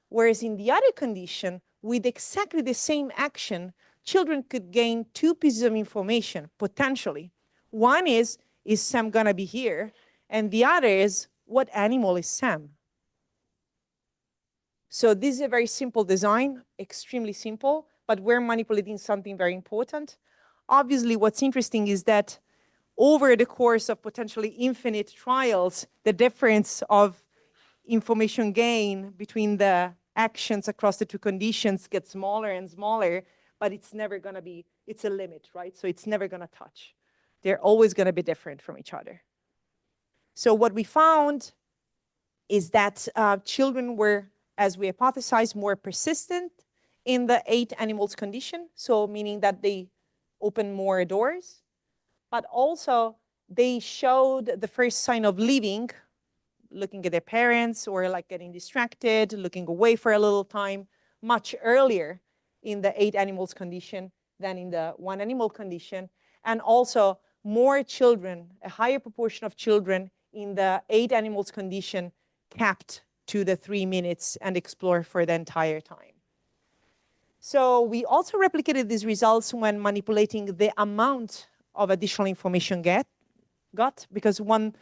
Whereas in the other condition, with exactly the same action, children could gain two pieces of information, potentially. One is Sam gonna be here? And the other is, what animal is Sam? So this is a very simple design, extremely simple, but we're manipulating something very important. Obviously, what's interesting is that over the course of potentially infinite trials, the difference of information gain between the actions across the two conditions gets smaller and smaller, but it's never gonna be, it's a limit, right? So it's never gonna touch. They're always gonna be different from each other. So what we found is that children were, as we hypothesized, more persistent in the 8 animals condition, so meaning that they open more doors, but also they showed the first sign of leaving, looking at their parents or like getting distracted, looking away for a little time, much earlier in the 8 animals condition than in the 1 animal condition. And also more children, a higher proportion of children in the 8 animals condition capped to the 3 minutes and explore for the entire time. So we also replicated these results when manipulating the amount of additional information got, because one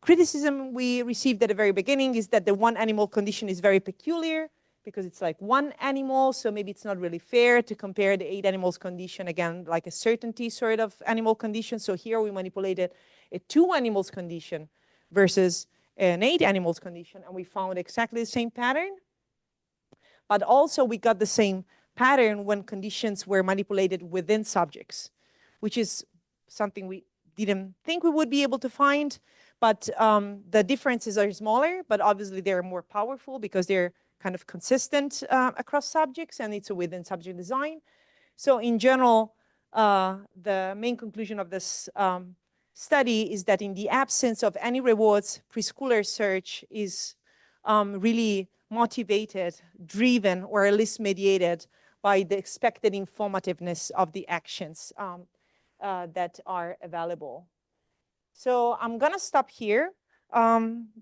criticism we received at the very beginning is that the 1 animal condition is very peculiar because it's like 1 animal, so maybe it's not really fair to compare the 8 animals condition, again, like a certainty sort of animal condition. So here we manipulated a 2 animals condition versus an 8 animals condition, and we found exactly the same pattern. But also we got the same pattern when conditions were manipulated within subjects, which is something we didn't think we would be able to find. But the differences are smaller, but obviously they're more powerful because they're kind of consistent across subjects, and it's a within subject design. So in general, the main conclusion of this study is that in the absence of any rewards, preschooler search is really motivated, driven, or at least mediated by the expected informativeness of the actions that are available. So I'm gonna stop here.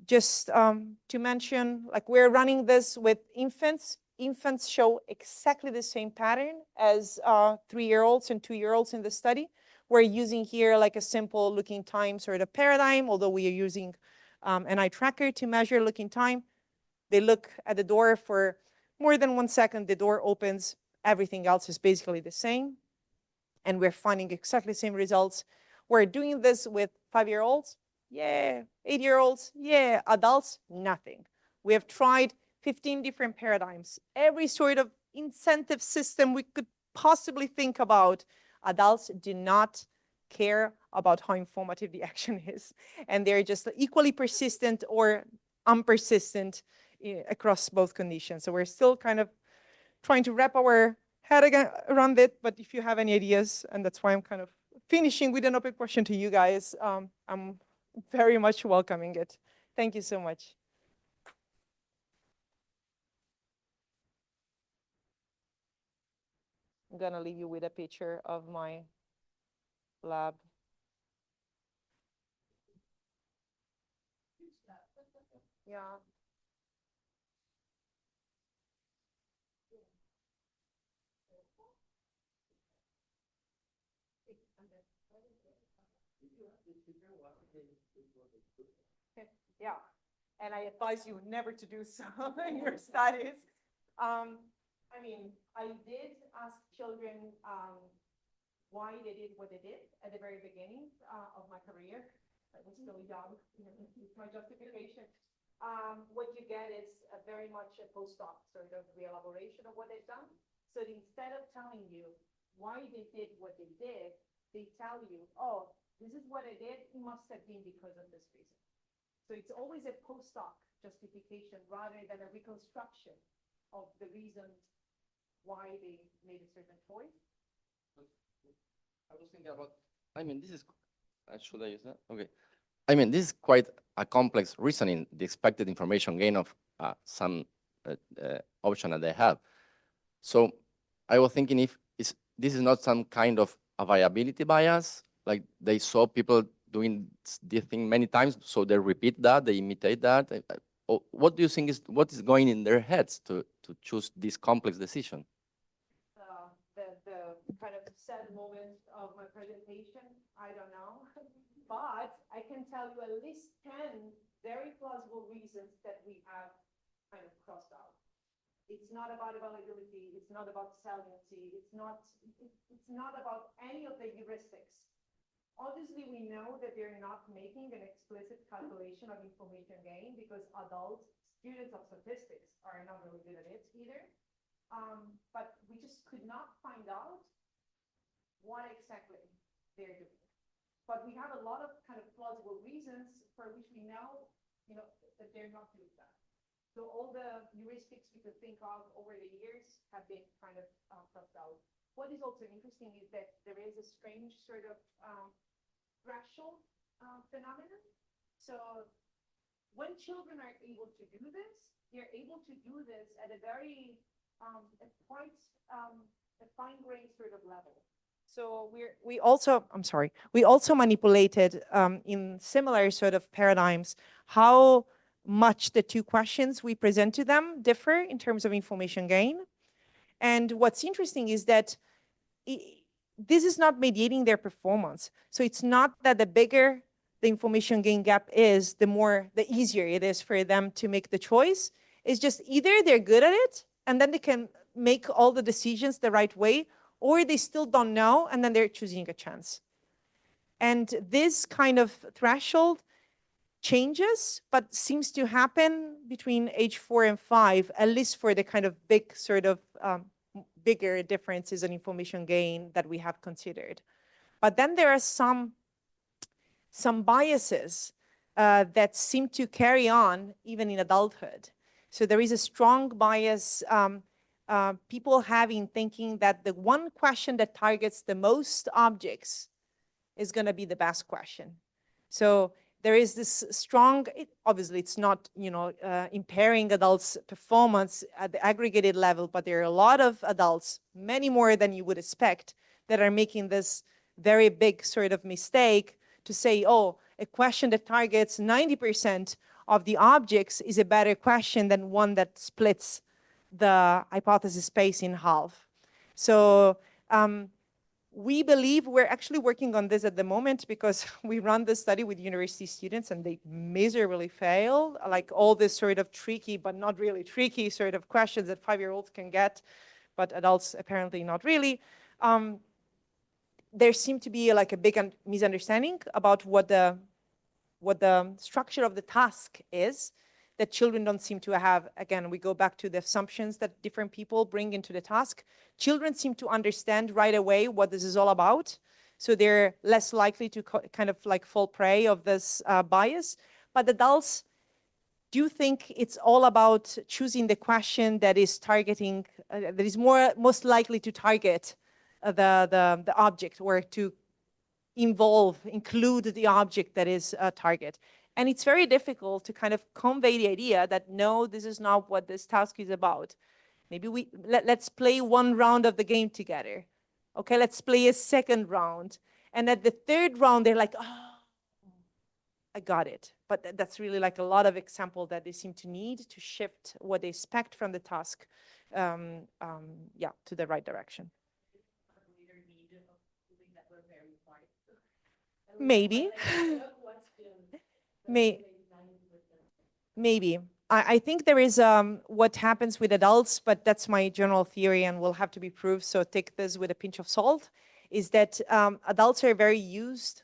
Just to mention, like, we're running this with infants. Infants show exactly the same pattern as 3-year-olds and 2-year-olds in the study. We're using here like a simple looking time sort of paradigm, although we are using an eye tracker to measure looking time. They look at the door for more than 1 second, the door opens, everything else is basically the same. And we're finding exactly the same results. We're doing this with 5-year-olds, yeah. 8-year-olds, yeah. Adults, nothing. We have tried 15 different paradigms, every sort of incentive system we could possibly think about. Adults do not care about how informative the action is. And they're just equally persistent or unpersistent across both conditions. So we're still kind of trying to wrap our head around it, but if you have any ideas, and that's why I'm kind of finishing with an open question to you guys, I'm very much welcoming it. Thank you so much. I'm gonna leave you with a picture of my lab. Yeah. Yeah, and I advise you never to do so in your studies. I mean, I did ask children why they did what they did at the very beginning of my career. I was still young, it's my justification. What you get very much a postdoc sort of re-elaboration of what they've done. So instead of telling you why they did what they did, they tell you, oh, this is what I did, it must have been because of this reason. So it's always a post-hoc justification rather than a reconstruction of the reasons why they made a certain choice. I was thinking about, I mean, this is, should I use that? Okay. I mean, this is quite a complex reasoning, the expected information gain of some option that they have. So I was thinking if this is not some kind of a viability bias, like they saw people doing this thing many times, so they repeat that, they imitate that. What do you think is, what is going in their heads to choose this complex decision? The kind of sad moment of my presentation, I don't know, but I can tell you at least 10 very plausible reasons that we have kind of crossed out. It's not about availability, it's not about saliency, it's not about any of the heuristics. Obviously, we know that they're not making an explicit calculation of information gain because adult students of statistics are not really good at it either. But we just could not find out what exactly they're doing. But we have a lot of kind of plausible reasons for which we know, that they're not doing that. So all the heuristics we could think of over the years have been kind of crossed out. What is also interesting is that there is a strange sort of threshold phenomenon. So when children are able to do this, they're able to do this at a very quite a fine-grained sort of level. So we also manipulated in similar sort of paradigms how much the two questions we present to them differ in terms of information gain. And what's interesting is that this is not mediating their performance. So it's not that the bigger the information gain gap is, the easier it is for them to make the choice. It's just either they're good at it and then they can make all the decisions the right way, or they still don't know and then they're choosing a chance. And this kind of threshold changes, but seems to happen between age 4 and 5, at least for the kind of big sort of bigger differences in information gain that we have considered. But then there are some biases that seem to carry on even in adulthood. So there is a strong bias people have in thinking that the one question that targets the most objects is going to be the best question. So there is this strong, obviously it's not, impairing adults' performance at the aggregated level, but there are a lot of adults, many more than you would expect, that are making this very big sort of mistake to say, oh, a question that targets 90% of the objects is a better question than one that splits the hypothesis space in half. So we believe we're actually working on this at the moment because we run this study with university students and they miserably fail, like all this sort of tricky, but not really tricky sort of questions that 5-year-olds can get, but adults apparently not really. There seemed to be like a big misunderstanding about what the structure of the task is, that children don't seem to have. Again, we go back to the assumptions that different people bring into the task. Children seem to understand right away what this is all about. So they're less likely to kind of like fall prey of this bias. But adults do think it's all about choosing the question that is targeting, that is most likely to target the object, or to include the object that is a target. And it's very difficult to kind of convey the idea that, no, this is not what this task is about. Maybe let's play one round of the game together. Okay, let's play a second round. And at the third round, they're like, oh, I got it. But that's really like a lot of example that they seem to need to shift what they expect from the task, to the right direction. Maybe. Maybe. I think there is what happens with adults, but that's my general theory and will have to be proved, so take this with a pinch of salt, is that adults are very used,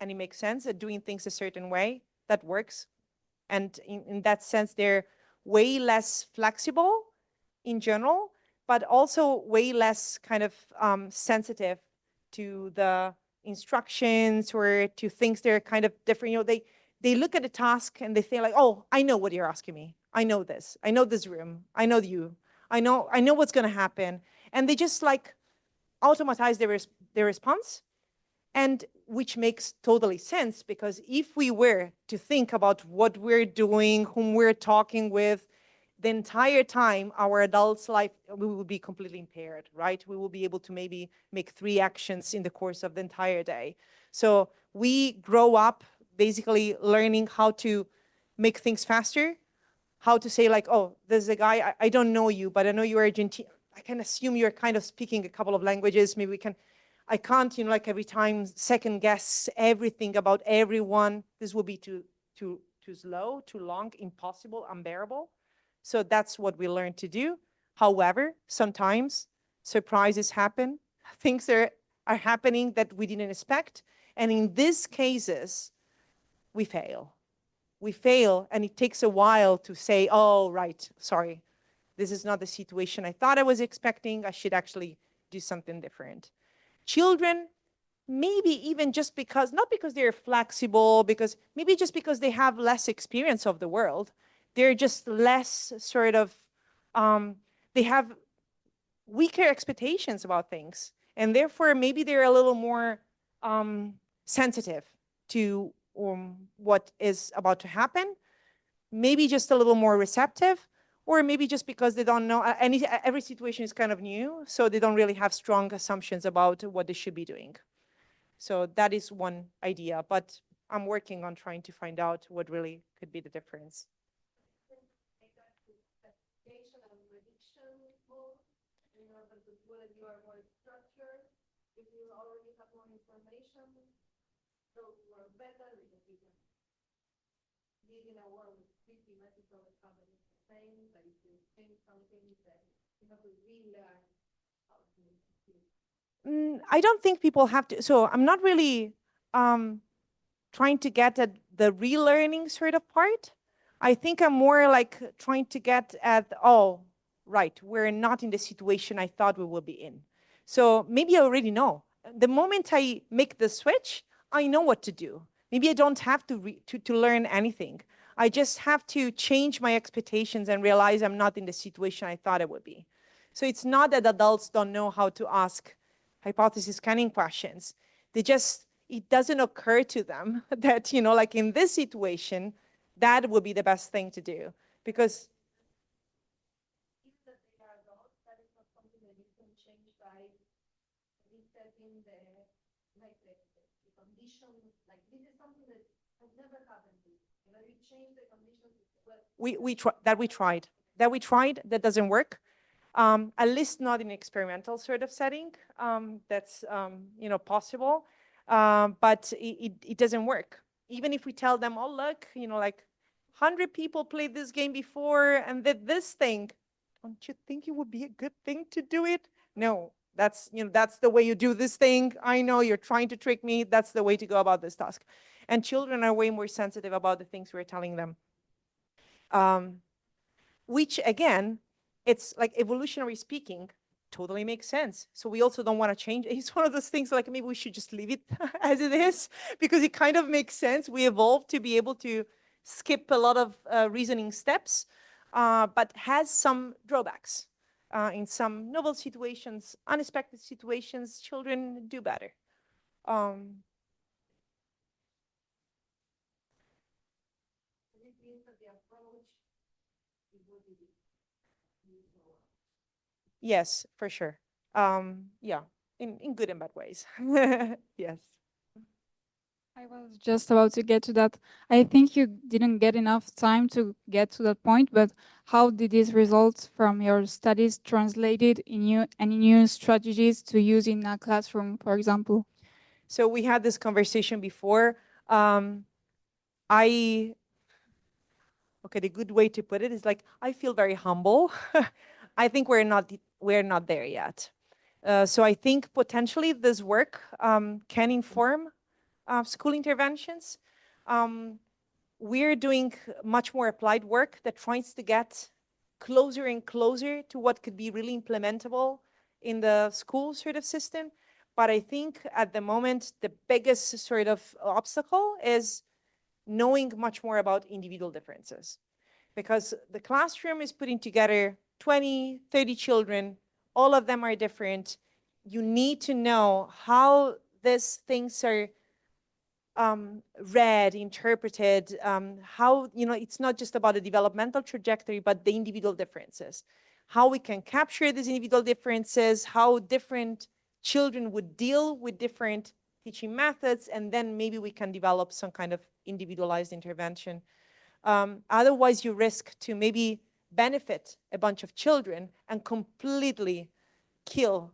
and it makes sense, at doing things a certain way that works. And in that sense, they're way less flexible in general, but also way less kind of sensitive to the instructions or to things that are kind of different. You know, they look at a task and they think like, oh, I know what you're asking me. I know this. I know this room. I know you. I know what's going to happen. And they just like automatize their response, and which makes totally sense, because if we were to think about what we're doing, whom we're talking with, the entire time our adult's life, we will be completely impaired, right? We will be able to maybe make 3 actions in the course of the entire day. So we grow up basically learning how to make things faster, how to say like, oh, there's a guy, I don't know you, but I know you're Argentine. I can assume you're kind of speaking a couple of languages. Maybe I can't, you know, like every time second guess everything about everyone. This will be too slow, too long, impossible, unbearable. So that's what we learn to do. However, sometimes surprises happen. Things are happening that we didn't expect. And in these cases, we fail. We fail, and it takes a while to say, oh, right, sorry, this is not the situation I thought I was expecting. I should actually do something different. Children, maybe even just because, not because they're flexible, because maybe just because they have less experience of the world, they're just less sort of, they have weaker expectations about things. And therefore, maybe they're a little more sensitive to what is about to happen, maybe just a little more receptive, or maybe just because they don't know, every situation is kind of new, so they don't really have strong assumptions about what they should be doing. So that is one idea, but I'm working on trying to find out what really could be the difference. In a world with 50 messages all the time, it's the same, but if you think something that you have to relearn how to do. I don't think people have to, so I'm not really trying to get at the relearning sort of part. I think I'm more like trying to get at, oh, right, we're not in the situation I thought we would be in. So maybe I already know. The moment I make the switch, I know what to do. Maybe I don't have to learn anything. I just have to change my expectations and realize I'm not in the situation I thought I would be. So it's not that adults don't know how to ask hypothesis scanning questions. They just, it doesn't occur to them that, you know, like in this situation, that would be the best thing to do. Because even that they are adults, that is not something that you can change by resetting the condition. Like this is something that has never happened to you. You know, you change the conditions. We tried. That doesn't work. At least not in experimental sort of setting. That's you know, possible, but it doesn't work. Even if we tell them, oh look, you know, like 100 people played this game before and did this thing. Don't you think it would be a good thing to do it? No, that's, you know, that's the way you do this thing. I know you're trying to trick me. That's the way to go about this task. And children are way more sensitive about the things we're telling them. Which again, it's like evolutionary speaking, totally makes sense. So we also don't want to change. It's one of those things like maybe we should just leave it as it is, because it kind of makes sense. We evolved to be able to skip a lot of reasoning steps, but has some drawbacks. In some novel situations, unexpected situations, children do better. Yes, for sure. Yeah, in good and bad ways. Yes. I was just about to get to that. I think you didn't get enough time to get to that point, but how did these results from your studies translated in any new strategies to use in a classroom, for example? So we had this conversation before. Okay, the good way to put it is like, I feel very humble. I think we're not there yet. So I think potentially this work can inform school interventions. we're doing much more applied work that tries to get closer and closer to what could be really implementable in the school sort of system. But I think at the moment, the biggest sort of obstacle is knowing much more about individual differences. Because the classroom is putting together 20, 30 children, all of them are different. You need to know how these things are read, interpreted, how, it's not just about the developmental trajectory, but the individual differences. How we can capture these individual differences, how different children would deal with different teaching methods, and then maybe we can develop some kind of individualized intervention. Otherwise, you risk to maybe benefit a bunch of children and completely kill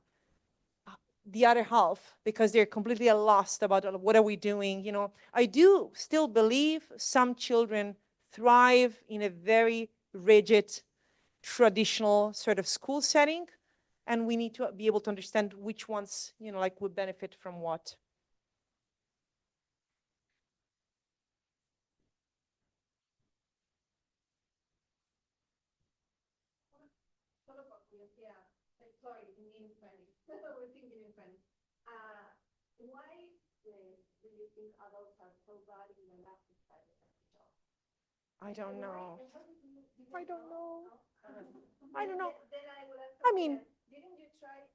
the other half because they're completely lost about what are we doing. I do still believe some children thrive in a very rigid, traditional sort of school setting, and we need to be able to understand which ones, would benefit from what. Sorry, in Spanish. We're thinking in Spanish. Why do you think adults are so bad in the last side of the job? I don't know. I don't know. I don't know. Then I will ask again, didn't you try,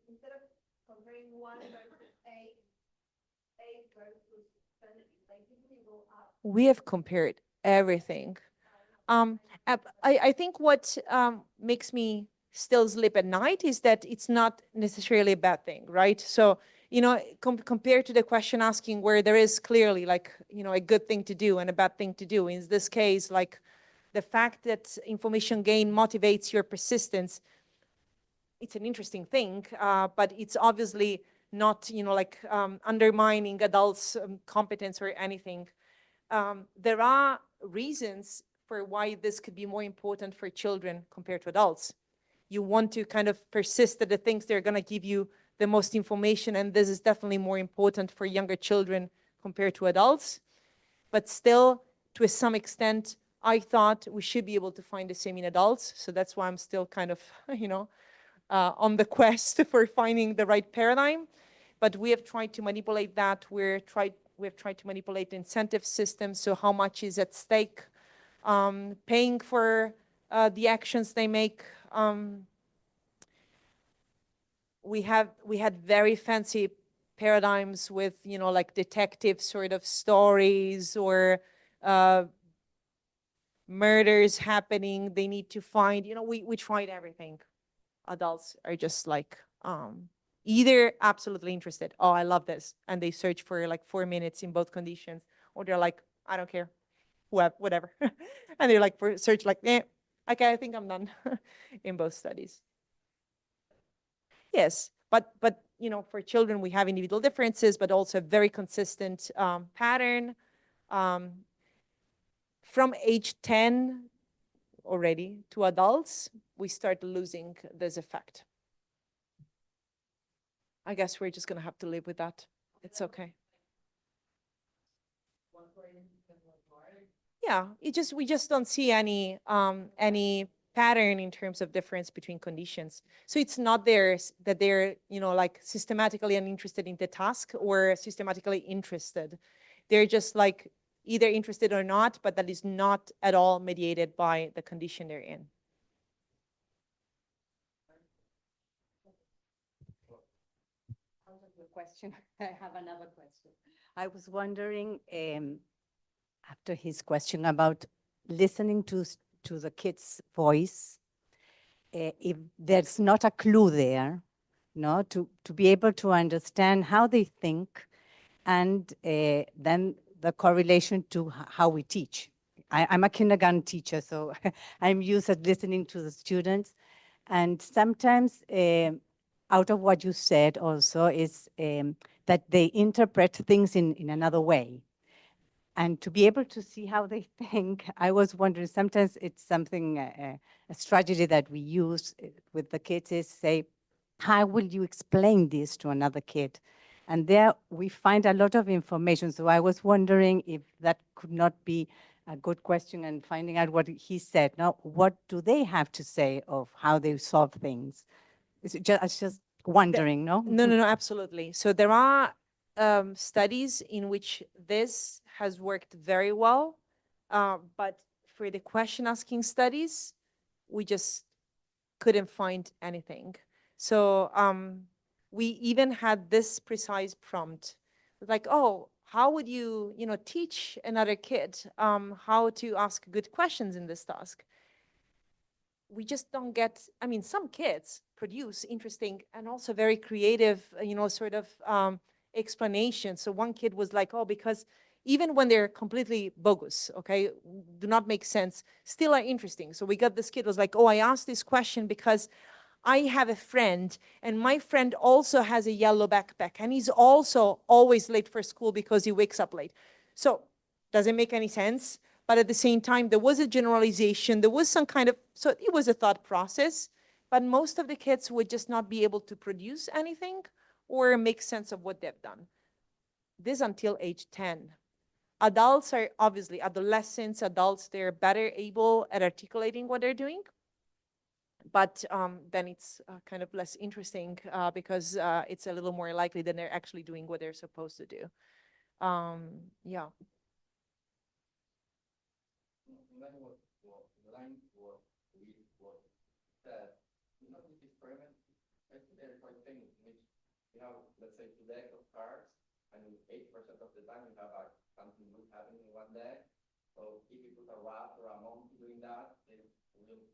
instead of comparing one versus A versus 10, like, didn't you go up? We have compared everything. I think what makes me still sleep at night is that it's not necessarily a bad thing, right? So, compared to the question asking where there is clearly like, a good thing to do and a bad thing to do, in this case, like the fact that information gain motivates your persistence, it's an interesting thing, but it's obviously not, undermining adults' competence or anything. There are reasons for why this could be more important for children compared to adults. You want to kind of persist at the things that are going to give you the most information, and this is definitely more important for younger children compared to adults. But still, to some extent, I thought we should be able to find the same in adults. So that's why I'm still kind of, on the quest for finding the right paradigm. But we have tried to manipulate that. We have tried to manipulate the incentive system. So how much is at stake, paying for the actions they make. We had very fancy paradigms with, like detective sort of stories or murders happening. They need to find, we tried everything. Adults are just like, either absolutely interested, oh, I love this, and they search for like 4 minutes in both conditions, or they're like, I don't care, whatever. And they're like, for search like, okay, I think I'm done in both studies. Yes, but for children, we have individual differences, but also a very consistent pattern. From age 10 already to adults, we start losing this effect. I guess we're just gonna have to live with that. It's okay. Yeah, we just don't see any pattern in terms of difference between conditions. So it's not that they're, like systematically uninterested in the task or systematically interested. They're just like either interested or not, but that is not at all mediated by the condition they're in. Question. I have another question. I was wondering, after his question about listening to the kid's voice, if there's not a clue there, to be able to understand how they think, and then the correlation to how we teach. I'm a kindergarten teacher, so I'm used to listening to the students. And sometimes, out of what you said also is that they interpret things in another way. And to be able to see how they think, I was wondering, sometimes it's something, a strategy that we use with the kids is say, how will you explain this to another kid? And there we find a lot of information. So I was wondering if that could not be a good question and finding out what he said. Now, what do they have to say of how they solve things? I was just wondering, no? No, no, no, absolutely. So there are studies in which this has worked very well, but for the question asking studies, we just couldn't find anything. So we even had this precise prompt, like, oh, how would you, teach another kid how to ask good questions in this task? We just don't get, I mean, some kids produce interesting and also very creative, sort of explanations. So one kid was like, oh, because even when they're completely bogus, okay, do not make sense, still are interesting. So we got this kid was like, oh, I asked this question because I have a friend and my friend also has a yellow backpack and he's also always late for school because he wakes up late. So does it make any sense? But at the same time, there was a generalization, there was some kind of, so it was a thought process, but most of the kids would just not be able to produce anything or make sense of what they've done. This until age 10. Adults are obviously, adolescents, adults, they're better able at articulating what they're doing. But then it's kind of less interesting because it's a little more likely that they're actually doing what they're supposed to do. Yeah. This experiment, I think they're quite famous, in which you have, let's say, 2 decks of cards, and 8% of the time you have something good happening in one deck. So if you put a rat or a monkey doing that, they will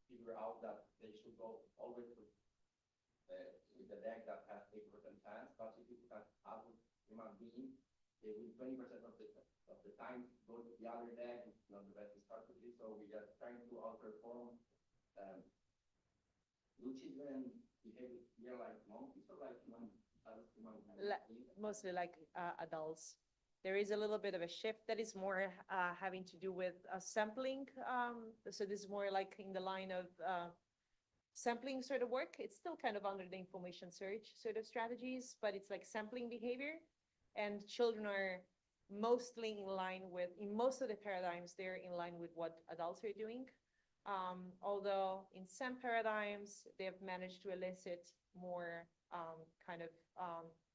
figure out that they should go always with the deck that has 8% chance. But if you put an adult human being, they will 20% of the time go to the other deck. It's not the best strategy. So we are trying to outperform. Do children behave here like monkeys or like Mostly like adults. There is a little bit of a shift that is more having to do with sampling. So this is more like in the line of sampling sort of work. It's still kind of under the information search sort of strategies, but it's like sampling behavior. And children are mostly in line with, in most of the paradigms, they're in line with what adults are doing. Although in some paradigms, they have managed to elicit more kind of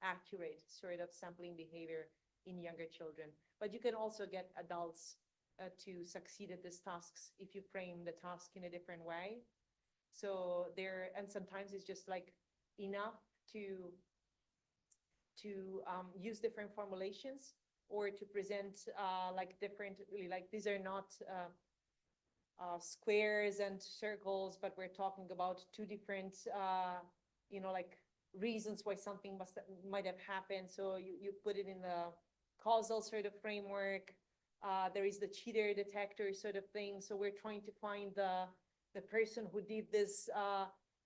accurate sort of sampling behavior in younger children. But you can also get adults to succeed at these tasks if you frame the task in a different way. So there, and sometimes it's just like enough to use different formulations or to present like different, really like these are not squares and circles, but we're talking about 2 different, like reasons why something might have happened. So you put it in the causal sort of framework. There is the cheater detector sort of thing. So we're trying to find the person who did this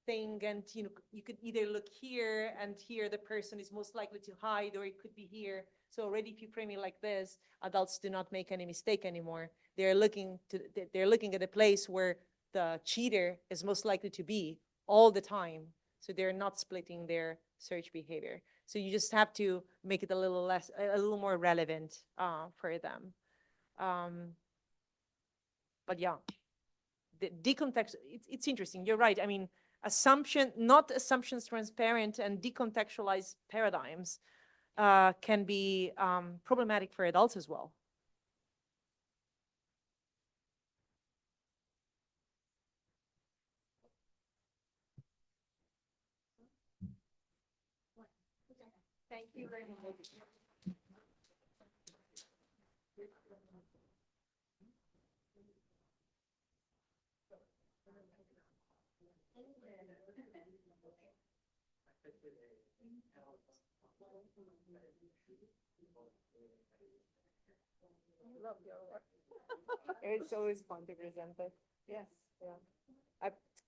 thing, and you could either look here, and here the person is most likely to hide, or it could be here. So already if you frame it like this, adults do not make any mistake anymore. They're looking at a place where the cheater is most likely to be all the time. So they're not splitting their search behavior. So you just have to make it a little more relevant for them. But yeah, the decontext, it's interesting. You're right. I mean, not assumptions transparent and decontextualized paradigms can be problematic for adults as well. Thank you very much. Love your work. It's always fun to present it. Yes. Yeah.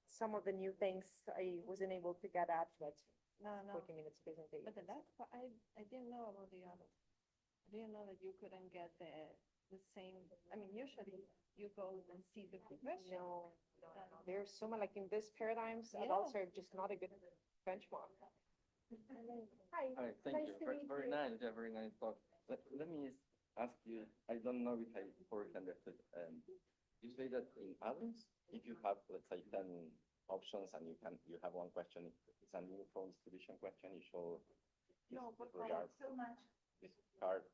Some of the new things I wasn't able to get at, but 40 minutes presentation. But I didn't know about the other. I didn't know that you couldn't get the same. I mean, usually you go and see the profession. No. There's so much, like in this paradigms, adults are just not a good benchmark. Hi. Hi, thank Nice you. to meet Very you. nice, yeah, very nice talk. Let me ask you, I don't know if I correctly understood. You say that in adults, if you have, let's say, 10 options and you have one question, it's a new phone distribution question, you show No, por regard favor, so much. this card